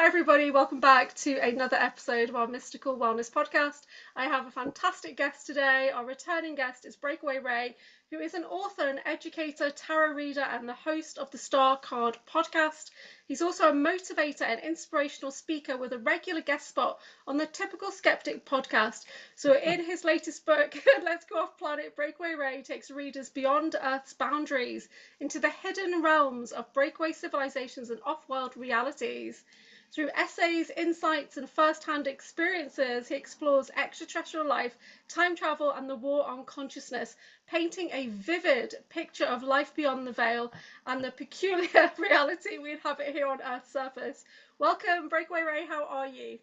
Hi everybody, welcome back to another episode of our Mystical Wellness podcast. I have a fantastic guest today. Our returning guest is Breakaway Ray, who is an author, an educator, tarot reader, and the host of the StarCard Podcast. He's also a motivator and inspirational speaker with a regular guest spot on the Typical Skeptic Podcast. So in his latest book, Let's Go Off Planet, Breakaway Ray takes readers beyond Earth's boundaries into the hidden realms of breakaway civilizations and off-world realities. Through essays, insights, and first-hand experiences, he explores extraterrestrial life, time travel, and the war on consciousness, painting a vivid picture of life beyond the veil and the peculiar reality we inhabit here on Earth's surface. Welcome, Breakaway Ray. How are you?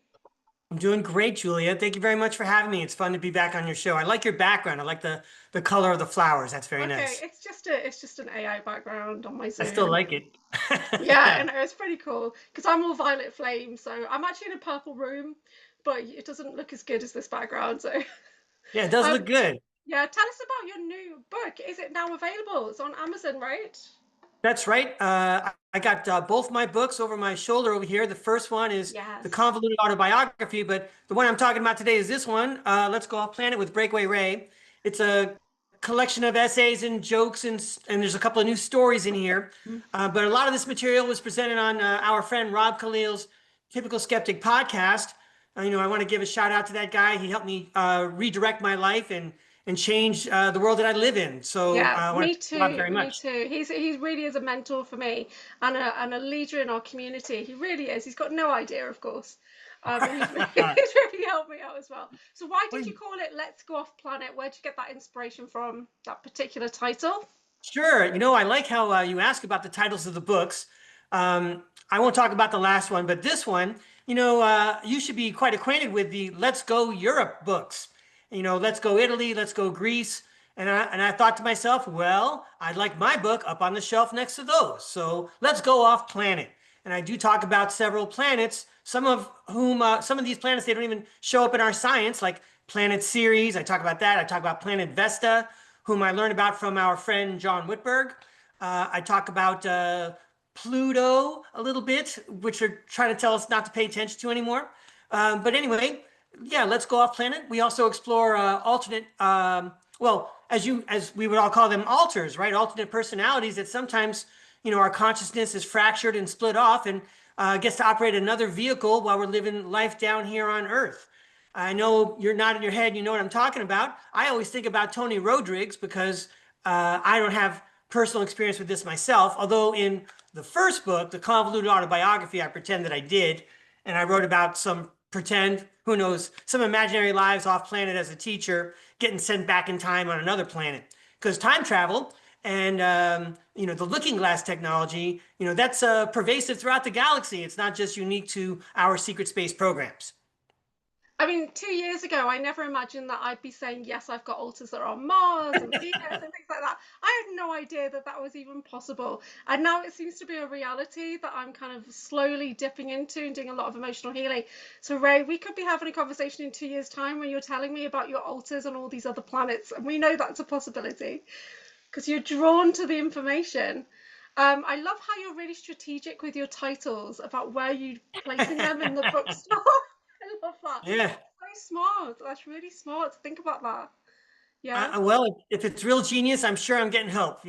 I'm doing great, Julia. Thank you very much for having me. It's fun to be back on your show. I like your background. I like the color of the flowers. That's very nice. It's just an AI background on my Zoom. I still like it. Yeah, and it's pretty cool because I'm all violet flame, so I'm actually in a purple room, but it doesn't look as good as this background. So yeah, it does look good. Yeah, tell us about your new book. Is it now available? It's on Amazon, right? That's right. I got both my books over my shoulder over here. The first one is the Convoluted Autobiography, but the one I'm talking about today is this one, Let's Go Off Planet with Breakaway Ray. It's a collection of essays and jokes, and there's a couple of new stories in here. But a lot of this material was presented on our friend Rob Khalil's Typical Skeptic Podcast. I want to give a shout out to that guy. He helped me redirect my life and change the world that I live in. So yeah, me too. Me too. He really is a mentor for me and a leader in our community. He really is. He's got no idea, of course. But he's really helped me out as well. So why did you call it Let's Go Off Planet? Where did you get that inspiration from, that particular title? Sure. I like how you ask about the titles of the books. I won't talk about the last one, but this one, you should be quite acquainted with the Let's Go Europe books. Let's Go Italy, Let's Go Greece. And I thought to myself, well, I'd like my book up on the shelf next to those. So Let's Go Off Planet. And I do talk about several planets, some of these planets, they don't even show up in our science, like Planet Ceres. I talk about that. I talk about Planet Vesta, whom I learned about from our friend John Whitberg. I talk about Pluto a little bit, which are trying to tell us not to pay attention to anymore. But anyway, yeah, Let's Go Off Planet. We also explore alternate, as we would all call them, alters, right? Alternate personalities that sometimes, our consciousness is fractured and split off and gets to operate another vehicle while we're living life down here on Earth. I know you're nodding your head. You know what I'm talking about. I always think about Tony Rodriguez because I don't have personal experience with this myself. Although in the first book, the Convoluted Autobiography, I pretend that I did. And I wrote about some who knows, some imaginary lives off planet as a teacher, getting sent back in time on another planet. Because time travel and, the looking glass technology, that's pervasive throughout the galaxy. It's not just unique to our secret space programs. I mean, 2 years ago, I never imagined that I'd be saying, yes, I've got alters that are on Mars and Venus and things like that. I had no idea that was even possible. And now it seems to be a reality that I'm kind of slowly dipping into and doing a lot of emotional healing. So Ray, we could be having a conversation in 2 years' time when you're telling me about your alters on all these other planets. And we know that's a possibility because you're drawn to the information. I love how you're really strategic with your titles about where you're placing them in the bookstore. I love that. Yeah. That's very smart. That's really smart to think about that. Yeah. Well, if it's real genius, I'm sure I'm getting help.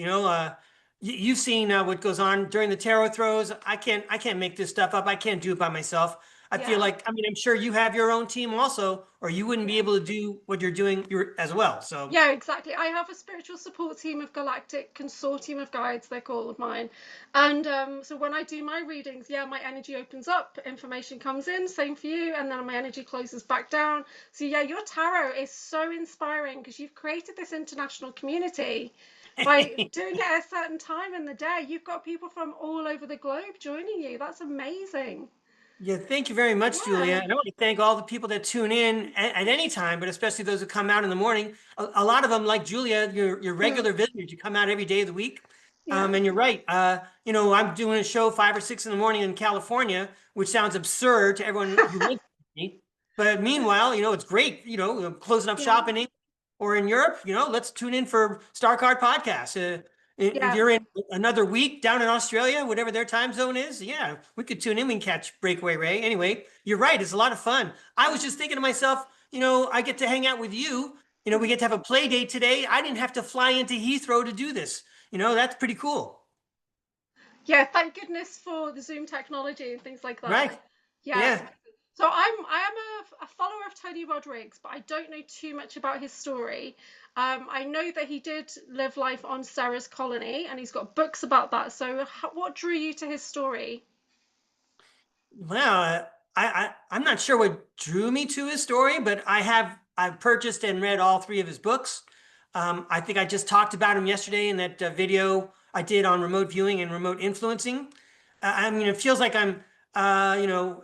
You've seen what goes on during the tarot throws. I can't make this stuff up. I can't do it by myself. I feel like, I'm sure you have your own team also, or you wouldn't be able to do what you're doing as well. So yeah, exactly. I have a spiritual support team of galactic consortium of guides, they're called mine. And so when I do my readings, my energy opens up, information comes in, same for you, and then my energy closes back down. So yeah, your tarot is so inspiring because you've created this international community by doing it at a certain time in the day. You've got people from all over the globe joining you. That's amazing. Yeah, thank you very much, Julia. And I want to thank all the people that tune in at any time, but especially those who come out in the morning. A lot of them, like Julia, your regular visitors, you come out every day of the week. And you're right. I'm doing a show 5 or 6 in the morning in California, which sounds absurd to everyone who lives with me. But meanwhile, it's great, closing up shop in England or in Europe, let's tune in for StarCard Podcast. If Yeah. you're in another week down in Australia, whatever their time zone is, yeah, we could tune in. We can catch Breakaway Ray. Anyway, you're right. It's a lot of fun. I was just thinking to myself, I get to hang out with you. We get to have a play date today. I didn't have to fly into Heathrow to do this. That's pretty cool. Yeah, thank goodness for the Zoom technology and things like that. Right. Yeah, it's Yeah. amazing. So I am a follower of Tony Rodriguez, but I don't know too much about his story. I know that he did live life on Sarah's colony, and he's got books about that. So what drew you to his story? Well, I'm not sure what drew me to his story, but I've purchased and read all three of his books. I think I just talked about him yesterday in that video I did on remote viewing and remote influencing. I mean, it feels like I'm,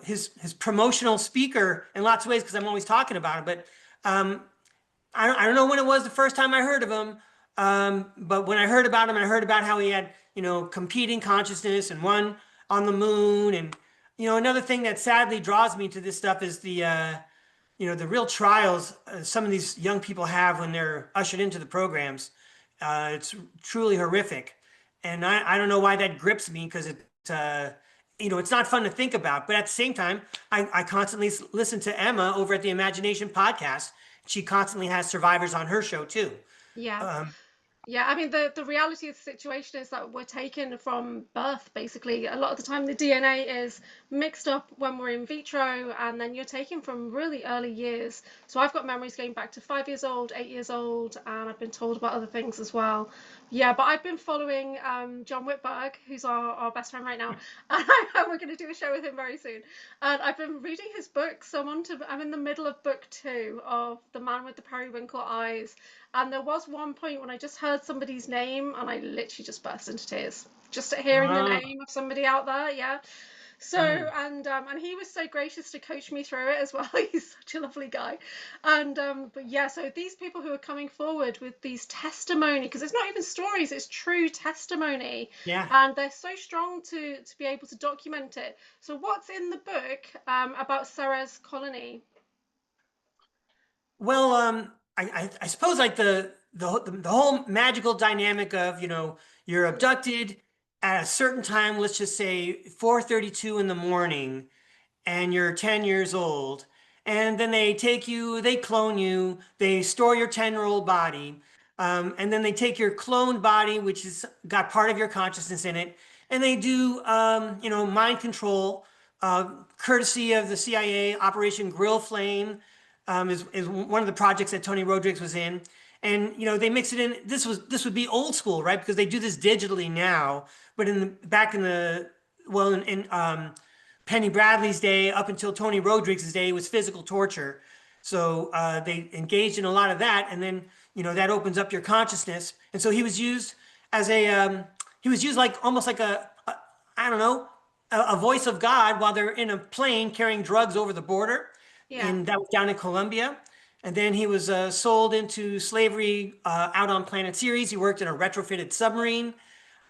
his promotional speaker in lots of ways because I'm always talking about him. But I don't know when it was the first time I heard of him. But when I heard about him, and I heard about how he had, competing consciousness and one on the moon. And, another thing that sadly draws me to this stuff is the real trials some of these young people have when they're ushered into the programs. It's truly horrific. And I don't know why that grips me because it's not fun to think about. But at the same time, I constantly listen to Emma over at the Imagination Podcast. She constantly has survivors on her show too. Yeah. Um, Yeah, I mean, the reality of the situation is that we're taken from birth, basically. A lot of the time, the DNA is mixed up when we're in vitro, and then you're taken from really early years. So I've got memories going back to 5 years old, 8 years old, and I've been told about other things as well. Yeah, but I've been following John Whitberg, who's our best friend right now, and we're going to do a show with him very soon. And I've been reading his books. So I'm in the middle of book 2 of The Man with the Periwinkle Eyes. And there was one point when I just heard somebody's name and I literally just burst into tears just at hearing the uh, name of somebody out there. Yeah. So mm, and he was so gracious to coach me through it as well. He's such a lovely guy. And but yeah, so these people who are coming forward with these testimony, because it's not even stories, it's true testimony, yeah. and they're so strong to be able to document it. So what's in the book about Sarah's colony? Well, I suppose like the whole magical dynamic of you're abducted at a certain time. Let's just say 4:32 in the morning, and you're 10 years old, and then they take you, they clone you, they store your 10-year-old body, and then they take your cloned body, which has got part of your consciousness in it, and they do, mind control, courtesy of the CIA. Operation Grill Flame is one of the projects that Tony Rodriguez was in. And they mix it in. This would be old school, right? Because they do this digitally now, but back in the well in Penny Bradley's day up until Tony Rodriguez's day, it was physical torture. So they engaged in a lot of that, and then that opens up your consciousness. And so he was used as he was used like almost like a I don't know, a voice of God while they're in a plane carrying drugs over the border. Yeah. And that was down in Colombia. And then he was sold into slavery out on Planet Ceres. He worked in a retrofitted submarine.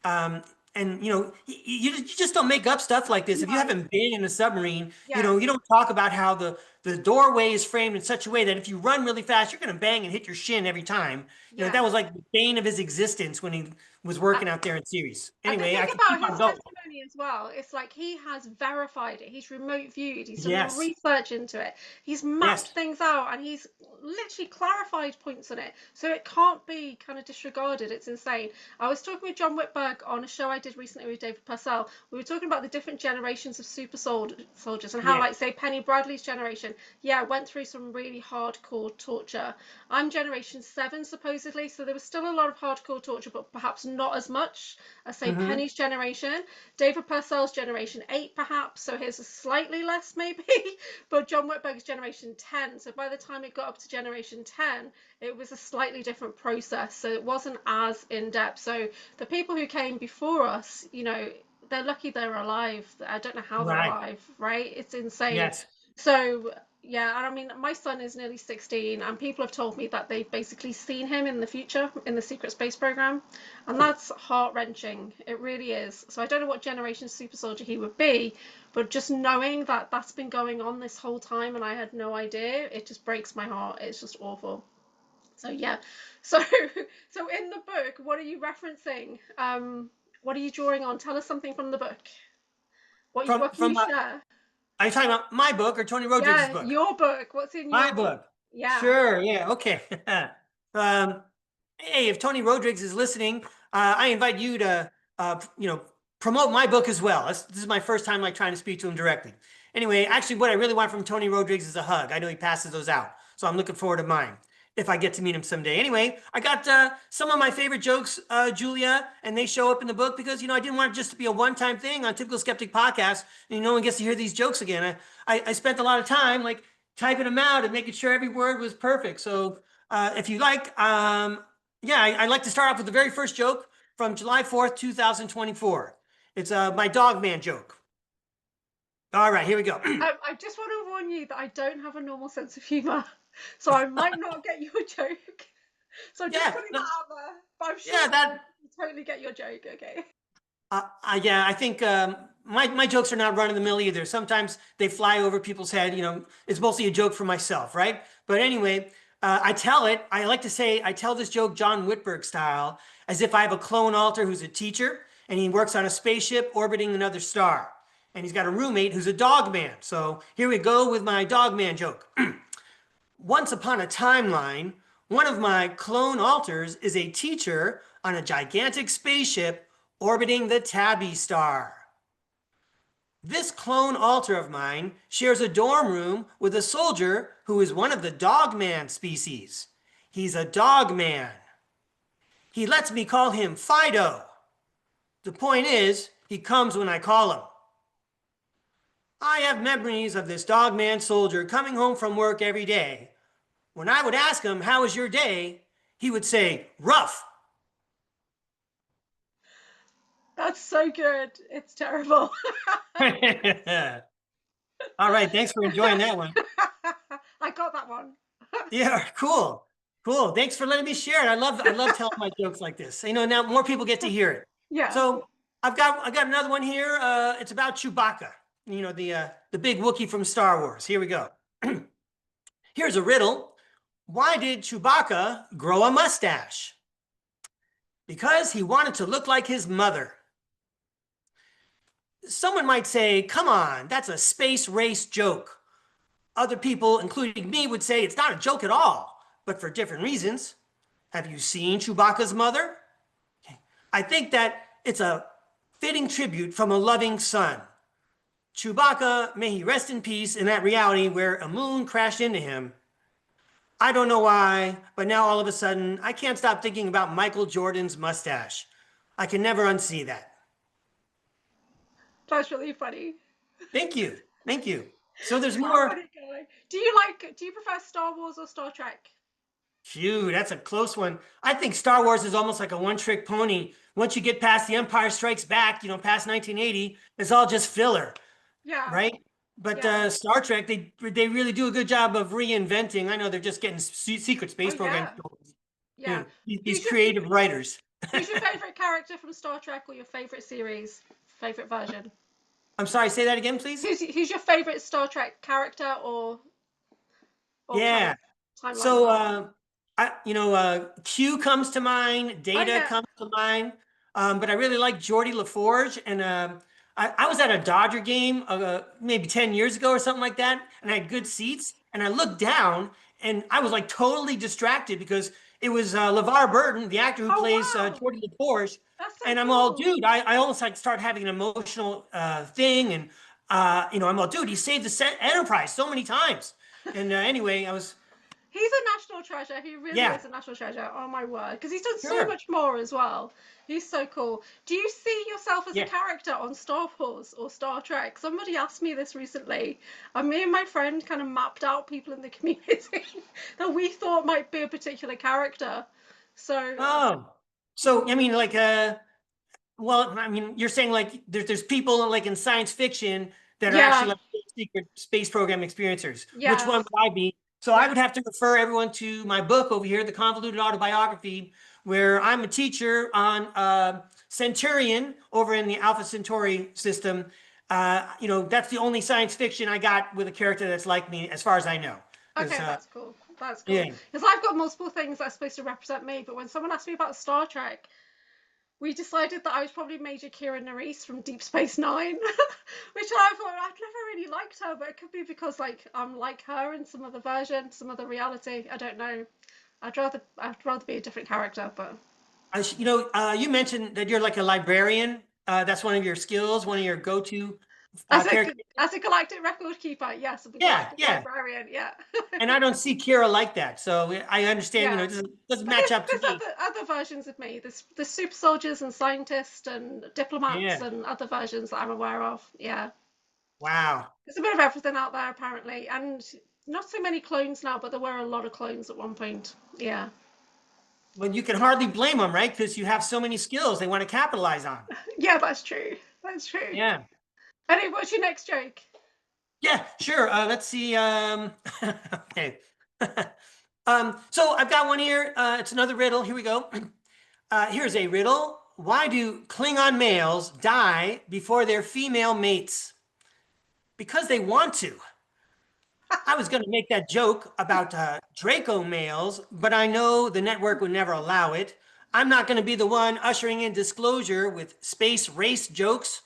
Um, and you just don't make up stuff like this. If you No. haven't been in a submarine, Yeah. you don't talk about how the doorway is framed in such a way that if you run really fast, you're going to bang and hit your shin every time. Yeah. That was like the bane of his existence when he was working out there in Ceres. And the Anyway, thing I can about keep on his going. testimony as well, it's like he has verified it. He's remote viewed. He's done the Yes, research into it. He's mapped yes. things out and he's literally clarified points on it. So it can't be kind of disregarded. It's insane. I was talking with John Whitberg on a show I did recently with David Purcell. We were talking about the different generations of soldiers and how, Yeah. like, say, Penny Bradley's generation, yeah, went through some really hardcore torture. I'm generation 7, supposedly. So there was still a lot of hardcore torture, but perhaps not as much as, say, Hmm. Penny's generation. David Purcell's generation 8, perhaps, so his is slightly less, maybe. But John Whitberg's generation 10. So by the time it got up to generation 10, it was a slightly different process. So it wasn't as in depth. So the people who came before us, they're lucky they're alive. I don't know how they're Right. alive, right? It's insane. Yes. So yeah, and I mean, my son is nearly 16, and people have told me that they've basically seen him in the future in the secret space program, and that's heart-wrenching. It really is. So I don't know what generation super soldier he would be, but just knowing that that's been going on this whole time and I had no idea, it just breaks my heart. It's just awful. So yeah, so so in the book, what are you referencing? What are you drawing on? Tell us something from the book. What can you From share? are you talking about my book or Tony Rodriguez's Yeah, book? your book. What's in My your book? book. Yeah. Sure. Yeah. Okay. um, hey, if Tony Rodriguez is listening, I invite you to, promote my book as well. This is my first time like trying to speak to him directly. Anyway, actually, what I really want from Tony Rodriguez is a hug. I know he passes those out, so I'm looking forward to mine if I get to meet him someday. Anyway, I got some of my favorite jokes, Julia, and they show up in the book because I didn't want it just to be a one-time thing on Typical Skeptic Podcast, and no one gets to hear these jokes again. I spent a lot of time like typing them out and making sure every word was perfect. So if you like, I'd like to start off with the very first joke from July 4th, 2024. It's my dog man joke. All right, here we go. I just want to warn you that I don't have a normal sense of humor, so I might not get your joke. So just putting that out there. But I'm sure I totally get your joke. Okay. I think my jokes are not run of the mill either. Sometimes they fly over people's head. It's mostly a joke for myself, right? But anyway, I like to say I tell this joke John Whitberg style, as if I have a clone alter who's a teacher and he works on a spaceship orbiting another star. And he's got a roommate who's a dog man. So here we go with my dog man joke. Once upon a timeline, one of my clone alters is a teacher on a gigantic spaceship orbiting the Tabby star. This clone alter of mine shares a dorm room with a soldier who is one of the dogman species. He's a dogman. He lets me call him Fido. The point is, he comes when I call him. I have memories of this dogman soldier coming home from work every day. When I would ask him, "How was your day?" he would say, "Rough." That's so good. It's terrible. All right, thanks for enjoying that one. I got that one. Yeah, cool. Thanks for letting me share it. I love telling my jokes like this. Now more people get to hear it. Yeah. So I got another one here. It's about Chewbacca. The big Wookiee from Star Wars. Here we go. Here's a riddle. Why did Chewbacca grow a mustache? Because he wanted to look like his mother. Someone might say, "Come on, that's a space race joke." Other people, including me, would say it's not a joke at all, but for different reasons. Have you seen Chewbacca's mother? I think that it's a fitting tribute from a loving son. Chewbacca, may he rest in peace in that reality where a moon crashed into him. I don't know why, but now all of a sudden, I can't stop thinking about Michael Jordan's mustache. I can never unsee that. That's really funny. Thank you. So there's more. Do you prefer Star Wars or Star Trek? Phew, that's a close one. I think Star Wars is almost like a one-trick pony. Once you get past The Empire Strikes Back, past 1980, it's all just filler. Yeah. Right? But Star Trek, they really do a good job of reinventing. I know they're just getting secret space programs. Yeah. These creative writers. Who's your favorite character from Star Trek or your favorite series? Favorite version? I'm sorry, say that again, please. Who's your favorite Star Trek character or yeah. So Q comes to mind, Data comes to mind, but I really like Geordi LaForge, and I was at a Dodger game maybe 10 years ago or something like that, and I had good seats, and I looked down, and I was like totally distracted because it was LeVar Burton, the actor who plays Geordi LaForge, and I'm all, dude, I almost like start having an emotional thing, and I'm all, dude, he saved the Enterprise so many times, and anyway, He's a national treasure. He really is a national treasure. Oh my word. Because he's done so much more as well. He's so cool. Do you see yourself as a character on Star Wars or Star Trek? Somebody asked me this recently. And me and my friend kind of mapped out people in the community that we thought might be a particular character. So. So, I mean, like, you're saying like there's people like in science fiction that are actually like secret space program experiencers. Yeah. Which one would I be? So I would have to refer everyone to my book over here, The Convoluted Autobiography, where I'm a teacher on Centurion over in the Alpha Centauri system. That's the only science fiction I got with a character that's like me, as far as I know. Okay, that's cool. That's cool. Yeah. Because I've got multiple things that are supposed to represent me, but when someone asked me about Star Trek, we decided that I was probably Major Kira Nerys from Deep Space Nine, which I thought I'd never really liked her, but it could be because like I'm like her in some other version, some other reality. I don't know. I'd rather be a different character, but You mentioned that you're like a librarian. That's one of your skills, one of your go-to as a characters. as a galactic record keeper, yes, I'm a Yeah, galactic yeah. librarian, yeah. And I don't see Kira like that, so I understand. Yeah. It doesn't But match up to there's me. other versions of me. There's super soldiers and scientists and diplomats Yeah. and other versions that I'm aware of. Yeah. Wow. There's a bit of everything out there apparently, and not so many clones now, but there were a lot of clones at one point. Yeah. Well, you can hardly blame them, right? Because you have so many skills they want to capitalize on. Yeah, that's true. That's true. Yeah. Anyway, what's your next joke? Yeah, sure. Let's see. Okay. So I've got one here. It's another riddle. Here we go. Here's a riddle. Why do Klingon males die before their female mates? Because they want to. I was going to make that joke about Draco males, but I know the network would never allow it. I'm not going to be the one ushering in disclosure with space race jokes.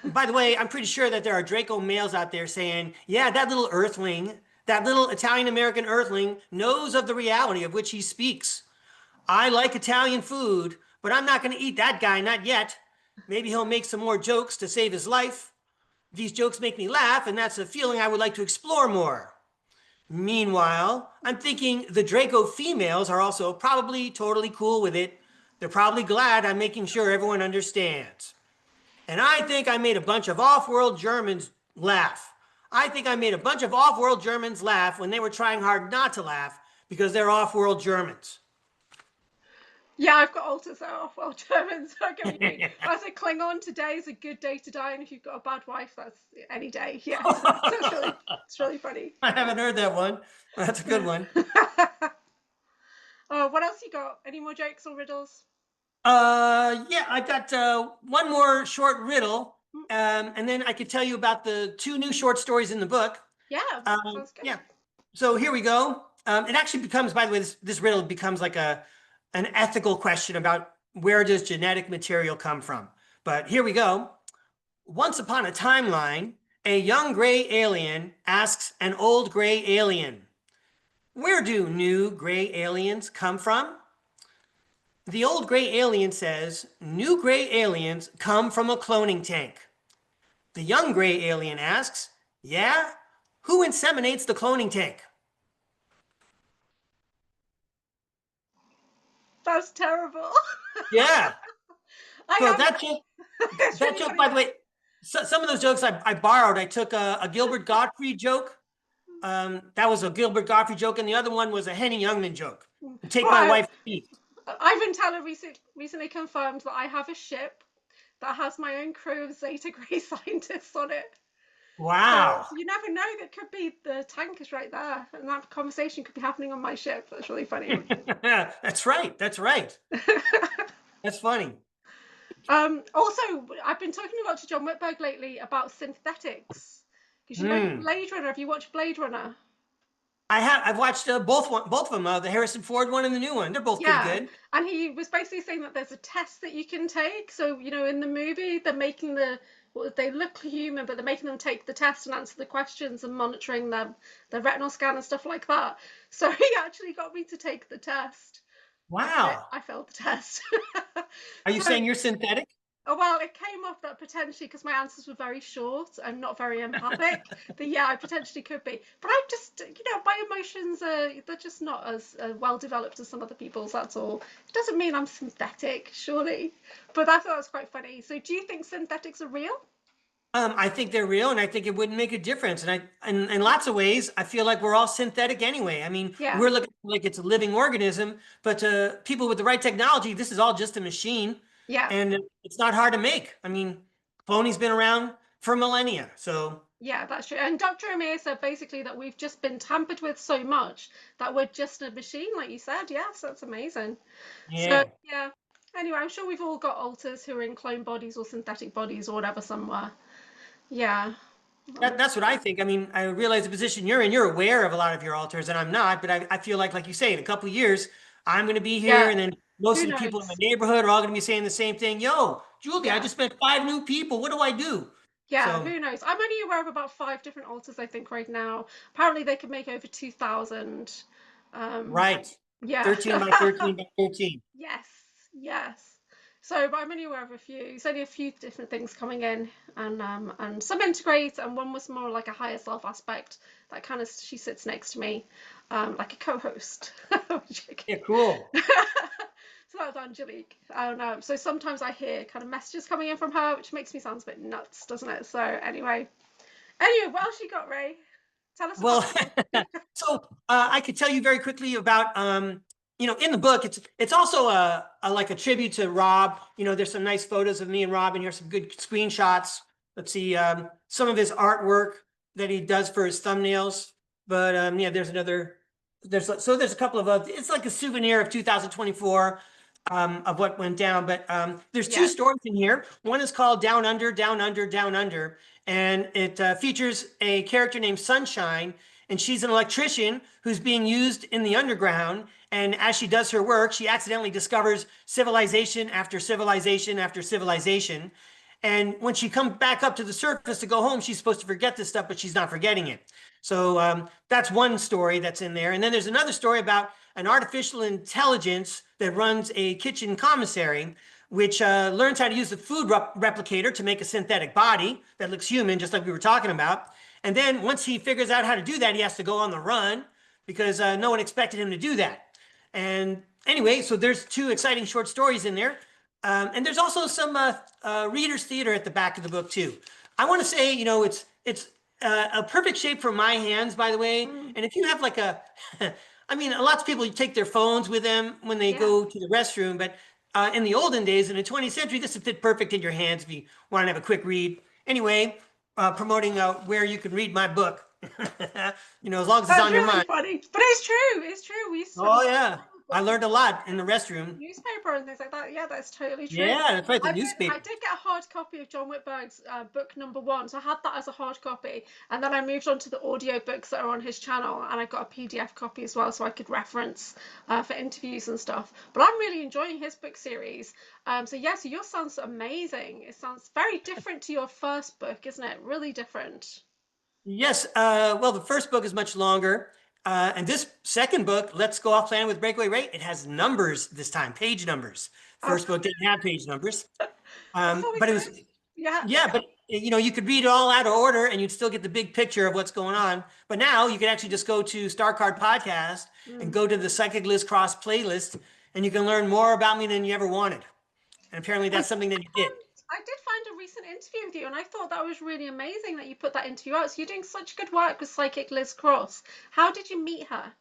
By the way, I'm pretty sure that there are Draco males out there saying, yeah, that little earthling, that little Italian-American earthling knows of the reality of which he speaks. I like Italian food, but I'm not going to eat that guy, not yet. Maybe he'll make some more jokes to save his life. These jokes make me laugh, and that's a feeling I would like to explore more. Meanwhile, I'm thinking the Draco females are also probably totally cool with it. They're probably glad I'm making sure everyone understands. And I think I made a bunch of off-world Germans laugh. I think I made a bunch of off-world Germans laugh when they were trying hard not to laugh because they're off-world Germans. Yeah, I've got alters that are off-world Germans. I get what you mean. As a Klingon, today is a good day to die, and if you've got a bad wife, that's any day. Yes, so it's really funny. I haven't heard that one. That's a good one. Oh, what else you got? Any more jokes or riddles? Yeah, I've got one more short riddle, and then I could tell you about the 2 new short stories in the book. Yeah, sounds good. Yeah. So here we go. It actually becomes, by the way, this riddle becomes like an ethical question about where does genetic material come from. But here we go. Once upon a timeline, a young gray alien asks an old gray alien, where do new gray aliens come from? The old gray alien says, new gray aliens come from a cloning tank. The young gray alien asks, yeah? Who inseminates the cloning tank? That's terrible. Yeah. So that really joke, by the way, some of those jokes I borrowed. I took a Gilbert Gottfried joke. That was a Gilbert Gottfried joke, and the other one was a Henny Youngman joke. Take my wife to eat. Ivan Teller recently confirmed that I have a ship that has my own crew of Zeta Grey scientists on it. Wow. So you never know, that could be the tank is right there, and that conversation could be happening on my ship. That's really funny. That's right. That's funny. Also, I've been talking a lot to John Whitberg lately about synthetics. Because you know Blade Runner. Have you watched Blade Runner? I have. I've watched both of them, the Harrison Ford one and the new one. They're both pretty good. And he was basically saying that there's a test that you can take. So, you know, in the movie, they're making they look human, but they're making them take the test and answer the questions and monitoring their retinal scan and stuff like that. So he actually got me to take the test. Wow. I failed the test. Are you saying you're synthetic? Oh, well, it came off that potentially, because my answers were very short and not very empathic, that yeah, I potentially could be. But I just, my emotions they're just not as well developed as some other people's, that's all. It doesn't mean I'm synthetic, surely. But I thought that was quite funny. So do you think synthetics are real? I think they're real, and I think it wouldn't make a difference. And in lots of ways, I feel like we're all synthetic anyway. I mean, we're looking like it's a living organism, but to people with the right technology, this is all just a machine. Yeah. And it's not hard to make. I mean, cloning's been around for millennia, so. Yeah, that's true. And Dr. Amir said basically that we've just been tampered with so much that we're just a machine, like you said. Yes, that's amazing. Yeah. So, yeah. Anyway, I'm sure we've all got alters who are in clone bodies or synthetic bodies or whatever somewhere. Yeah. That's what I think. I mean, I realize the position you're in, you're aware of a lot of your altars, and I'm not, but I feel like you say, in a couple of years, I'm going to be here, Yeah. and then most Who of the people in my knows? neighborhood are all going to be saying the same thing. Yo, Julie, I Yeah. just met 5 new people. What do I do? Yeah, So, who knows? I'm only aware of about 5 different altars, I think, right now. Apparently, they can make over 2,000. Um, right. yeah. 13 by 13 by 13. Yes, yes. So, but I'm only aware of a few. It's only a few different things coming in, and some integrate, and one was more like a higher self aspect. That kind of she sits next to me, like a co-host. Yeah, cool. So that was Angelique. So sometimes I hear kind of messages coming in from her, which makes me sound a bit nuts, doesn't it? So anyway, what else you got, Ray? Tell us Well, about the book. so I could tell you very quickly about in the book it's also like a tribute to Rob. There's some nice photos of me and Rob, and here's some good screenshots. Let's see, some of his artwork that he does for his thumbnails. But yeah, there's a couple of it's like a souvenir of 2024 of what went down. But there's two Yeah. stories in here. One is called Down Under, Down Under, Down Under, and it features a character named Sunshine, and she's an electrician who's being used in the underground. And as she does her work, she accidentally discovers civilization after civilization after civilization. And when she comes back up to the surface to go home, she's supposed to forget this stuff, but she's not forgetting it. So that's one story that's in there. And then there's another story about an artificial intelligence that runs a kitchen commissary, which learns how to use the food replicator to make a synthetic body that looks human, just like we were talking about. And then once he figures out how to do that, he has to go on the run because no one expected him to do that. And anyway, so there's two exciting short stories in there. And there's also some reader's theater at the back of the book too. I want to say, it's a perfect shape for my hands, by the way. Mm, And if you have like I mean, lots of people take their phones with them when they yeah. go to the restroom, but in the olden days, in the 20th century, this would fit perfect in your hands if you want to have a quick read. Anyway, promoting where you can read my book, as long as it's That's on your really mind. funny. But it's true. It's true. We used to spend a Oh lot of yeah, time with I books learned a lot in the restroom. newspaper and things like that. Yeah, that's totally true. Yeah, that's right, the I newspaper. did get a hard copy of John Whitberg's book number one, so I had that as a hard copy, and then I moved on to the audio books that are on his channel, and I got a PDF copy as well, so I could reference for interviews and stuff. But I'm really enjoying his book series. So yeah, so yours sounds amazing. It sounds very different to your first book, isn't it? Really different. Yes. Well, the first book is much longer. And this second book, Let's Go Off Planet with Breakaway Ray, it has numbers this time, page numbers. Oh, First book didn't have page numbers. that's always But it was, good. Yeah. yeah, but you could read it all out of order and you'd still get the big picture of what's going on. But now you can actually just go to StarCard Podcast and Mm. go to the Psychic Liz Cross playlist, and you can learn more about me than you ever wanted. And apparently I that's something that you did. did find a recent interview with you, and I thought that was really amazing that you put that interview out. So you're doing such good work with Psychic Liz Cross. How did you meet her?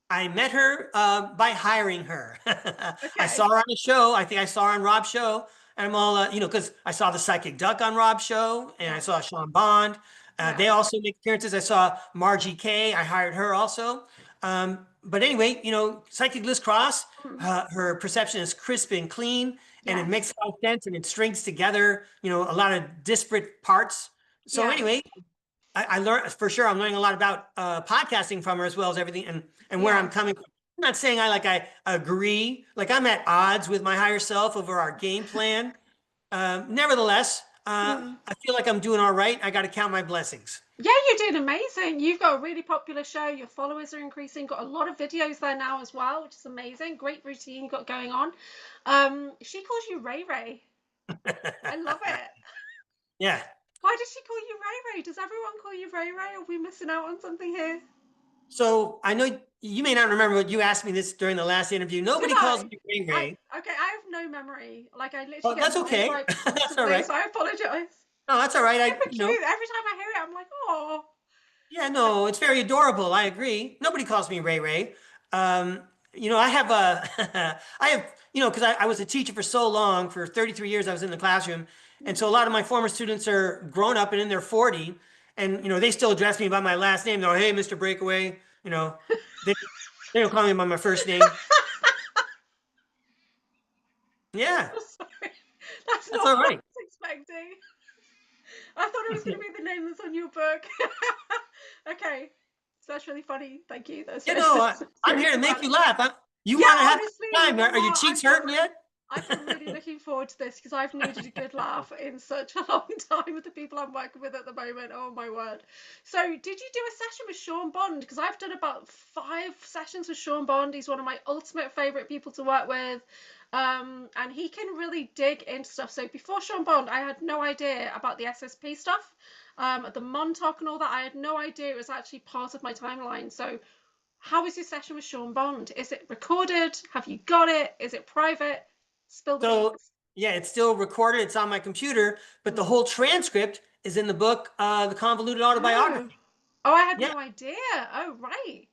I met her by hiring her. I Okay. saw her on a show. I think I saw her on Rob's show. And I'm all, because I saw the Psychic Duck on Rob's show, and I Yeah. saw Sean Bond. Yeah. They also make appearances. I saw Margie Kay. I hired her also. But anyway, Psychic Liz Cross, Mm. her perception is crisp and clean, and it makes Yes. a lot of sense, and it strings together, a lot of disparate parts. So Yeah. anyway, I learned for sure. I'm learning a lot about podcasting from her as well as everything and where I'm Yeah. coming from. I'm not saying I agree. Like I'm at odds with my higher self over our game plan. Nevertheless, Mm. I feel like I'm doing all right. I got to count my blessings. Yeah, you're doing amazing. You've got a really popular show. Your followers are increasing. Got a lot of videos there now as well, which is amazing. Great routine you got going on. She calls you Ray Ray. I love it. Yeah. Why does she call you Ray Ray? Does everyone call you Ray Ray? Are we missing out on something here? So I know you may not remember, but you asked me this during the last interview. Did Nobody calls I? me Ray Ray. Okay, I have no memory. Like I literally Well, get that's mind okay. wiped That's all constantly, right. so I apologize. No, that's all right. Super cute. Every time I hear it, I'm like, oh. Yeah, no, it's very adorable. I agree. Nobody calls me Ray Ray. I have because I was a teacher for so long, for 33 years, I was in the classroom. And so a lot of my former students are grown up and in their 40, and, they still address me by my last name. They're like, hey, Mr. Breakaway, they, they don't call me by my first name. Yeah, Sorry. That's that's not all what I right. was expecting. I thought it was going to be the name that's on your book. Okay, so that's really funny. Thank you. That's I'm here to make you laugh. You yeah. want to have Honestly, a you time? know Are your what? cheeks hurting yet? I've been really looking forward to this because I've needed a good laugh in such a long time with the people I'm working with at the moment. Oh my word. So did you do a session with Sean Bond? Because I've done about 5 sessions with Sean Bond. He's one of my ultimate favorite people to work with. And he can really dig into stuff. So before Sean Bond, I had no idea about the SSP stuff, the Montauk and all that. I had no idea it was actually part of my timeline. So how was your session with Sean Bond? Is it recorded? Have you got it? Is it private? Spill the So beans. yeah, it's still recorded. It's on my computer, but the whole transcript is in the book, The Convoluted Oh. Autobiography. Oh, I had Yeah. no idea. Oh, right.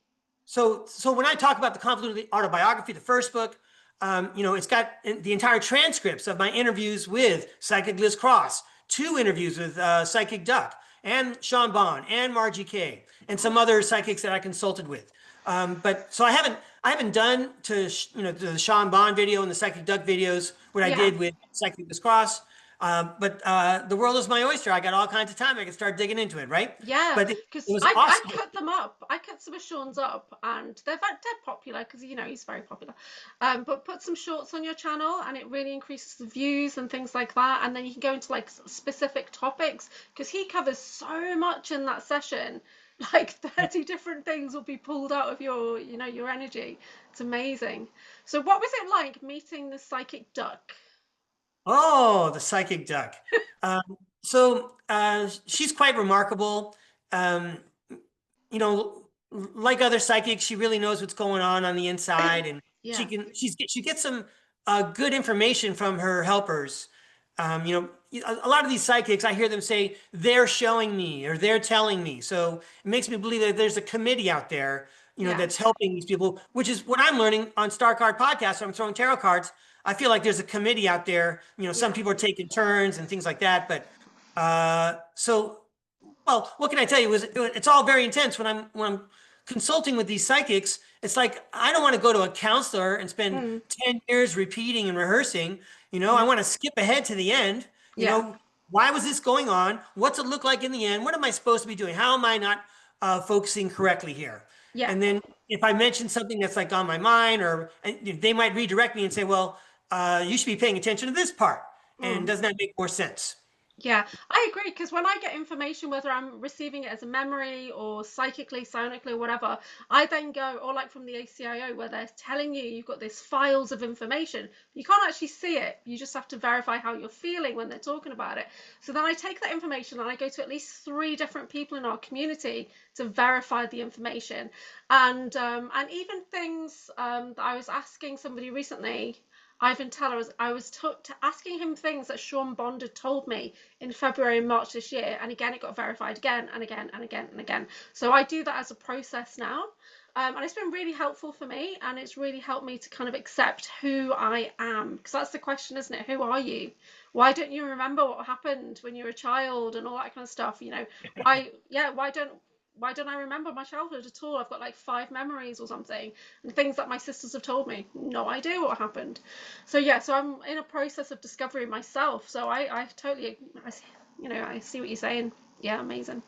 So when I talk about the Convoluted Autobiography, the first book, it's got the entire transcripts of my interviews with Psychic Liz Cross, 2 interviews with Psychic Duck and Sean Bond and Margie Kay and some other psychics that I consulted with. But so I haven't done the Sean Bond video and the Psychic Duck videos what I Yeah. did with Psychic Liz Cross. But the world is my oyster. I got all kinds of time. I can start digging into it, right? Yeah, But it because was I awesome. cut them up. I cut some of Sean's up, and they're dead popular because he's very popular. But put some shorts on your channel, and it really increases the views and things like that. And then you can go into like specific topics because he covers so much in that session. Like 30 different things will be pulled out of your energy. It's amazing. So what was it like meeting the psychic duck? Oh, the psychic duck. She's quite remarkable. Um, like other psychics, she really knows what's going on the inside, and Yeah, she gets some good information from her helpers. A lot of these psychics, I hear them say they're showing me or they're telling me. So it makes me believe that there's a committee out there, yeah, that's helping these people, which is what I'm learning on StarCard Podcast. So I'm throwing tarot cards. I feel like there's a committee out there. Some yeah, people are taking turns and things like that. But well, what can I tell you? It's all very intense when I'm consulting with these psychics. It's like I don't want to go to a counselor and spend mm, 10 years repeating and rehearsing. I yeah, want to skip ahead to the end. yeah, Why was this going on? What's it look like in the end? What am I supposed to be doing? How am I not focusing correctly here? yeah. And then if I mention something that's like on my mind, or they might redirect me and say, well, you should be paying attention to this part. And Mm. doesn't that make more sense? Yeah, I agree because when I get information, whether I'm receiving it as a memory or psychically, psionically, or whatever, I then go, or like from the ACIO, where they're telling you you've got these files of information. You can't actually see it. You just have to verify how you're feeling when they're talking about it. So then I take that information and I go to at least 3 different people in our community to verify the information. And even things that I was asking somebody recently. Ivan Teller, I was asking him things that Sean Bond had told me in February and March this year, and again it got verified again and again and again and again. So I do that as a process now, and it's been really helpful for me, and it's really helped me to kind of accept who I am, because that's the question, isn't it? Who are you? Why don't you remember what happened when you were a child and all that kind of stuff? Why don't I remember my childhood at all? I've got like 5 memories or something, and things that my sisters have told me. No idea what happened. So I'm in a process of discovery myself. So I totally, I see what you're saying. Yeah, amazing.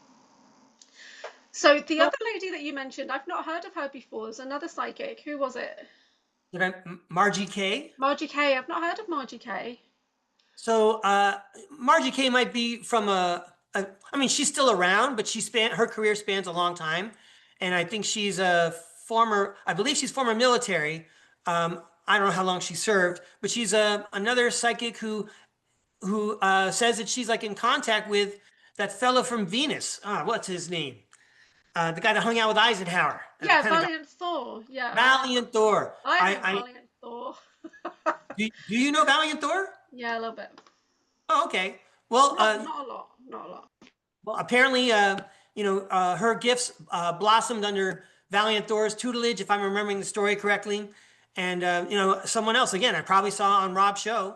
So the So, other lady that you mentioned, I've not heard of her before. There's another psychic. Who was it? Margie Kay. Margie Kay. I've not heard of Margie Kay. So Margie Kay might be from I mean, she's still around, but her career spans a long time, and I think she's I believe she's former military. I don't know how long she served, but she's another psychic who says that she's like in contact with that fellow from Venus. What's his name? The guy that hung out with Eisenhower at the Yeah, Pentagon. Valiant Thor. Yeah, Valiant Thor. I know Valiant Thor. Do you know Valiant Thor? Yeah, a little bit. Oh, okay. Well, Not a lot. Not a lot. Well, apparently, her gifts blossomed under Valiant Thor's tutelage, if I'm remembering the story correctly. And, someone else, again, I probably saw on Rob's show.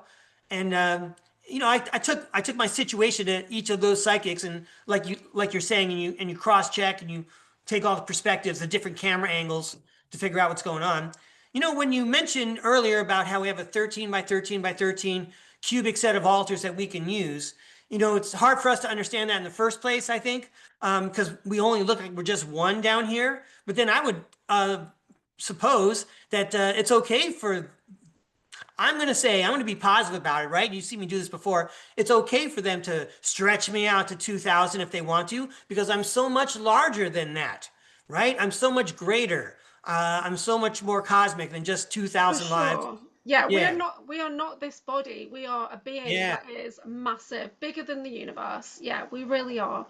And, I took my situation to each of those psychics, and like you're saying, and you cross check and you take all the perspectives, the different camera angles to figure out what's going on. When you mentioned earlier about how we have a 13 by 13 by 13 cubic set of altars that we can use, it's hard for us to understand that in the first place, I think, because we only look like we're just one down here. But then I would suppose that it's okay for, I'm going to be positive about it, right? You see me do this before. It's okay for them to stretch me out to 2000 if they want to, because I'm so much larger than that, right? I'm so much greater. I'm so much more cosmic than just For 2000 lives. sure. Yeah, Yeah. we are not this body. We are a being Yeah. that is massive, bigger than the universe. Yeah, we really are.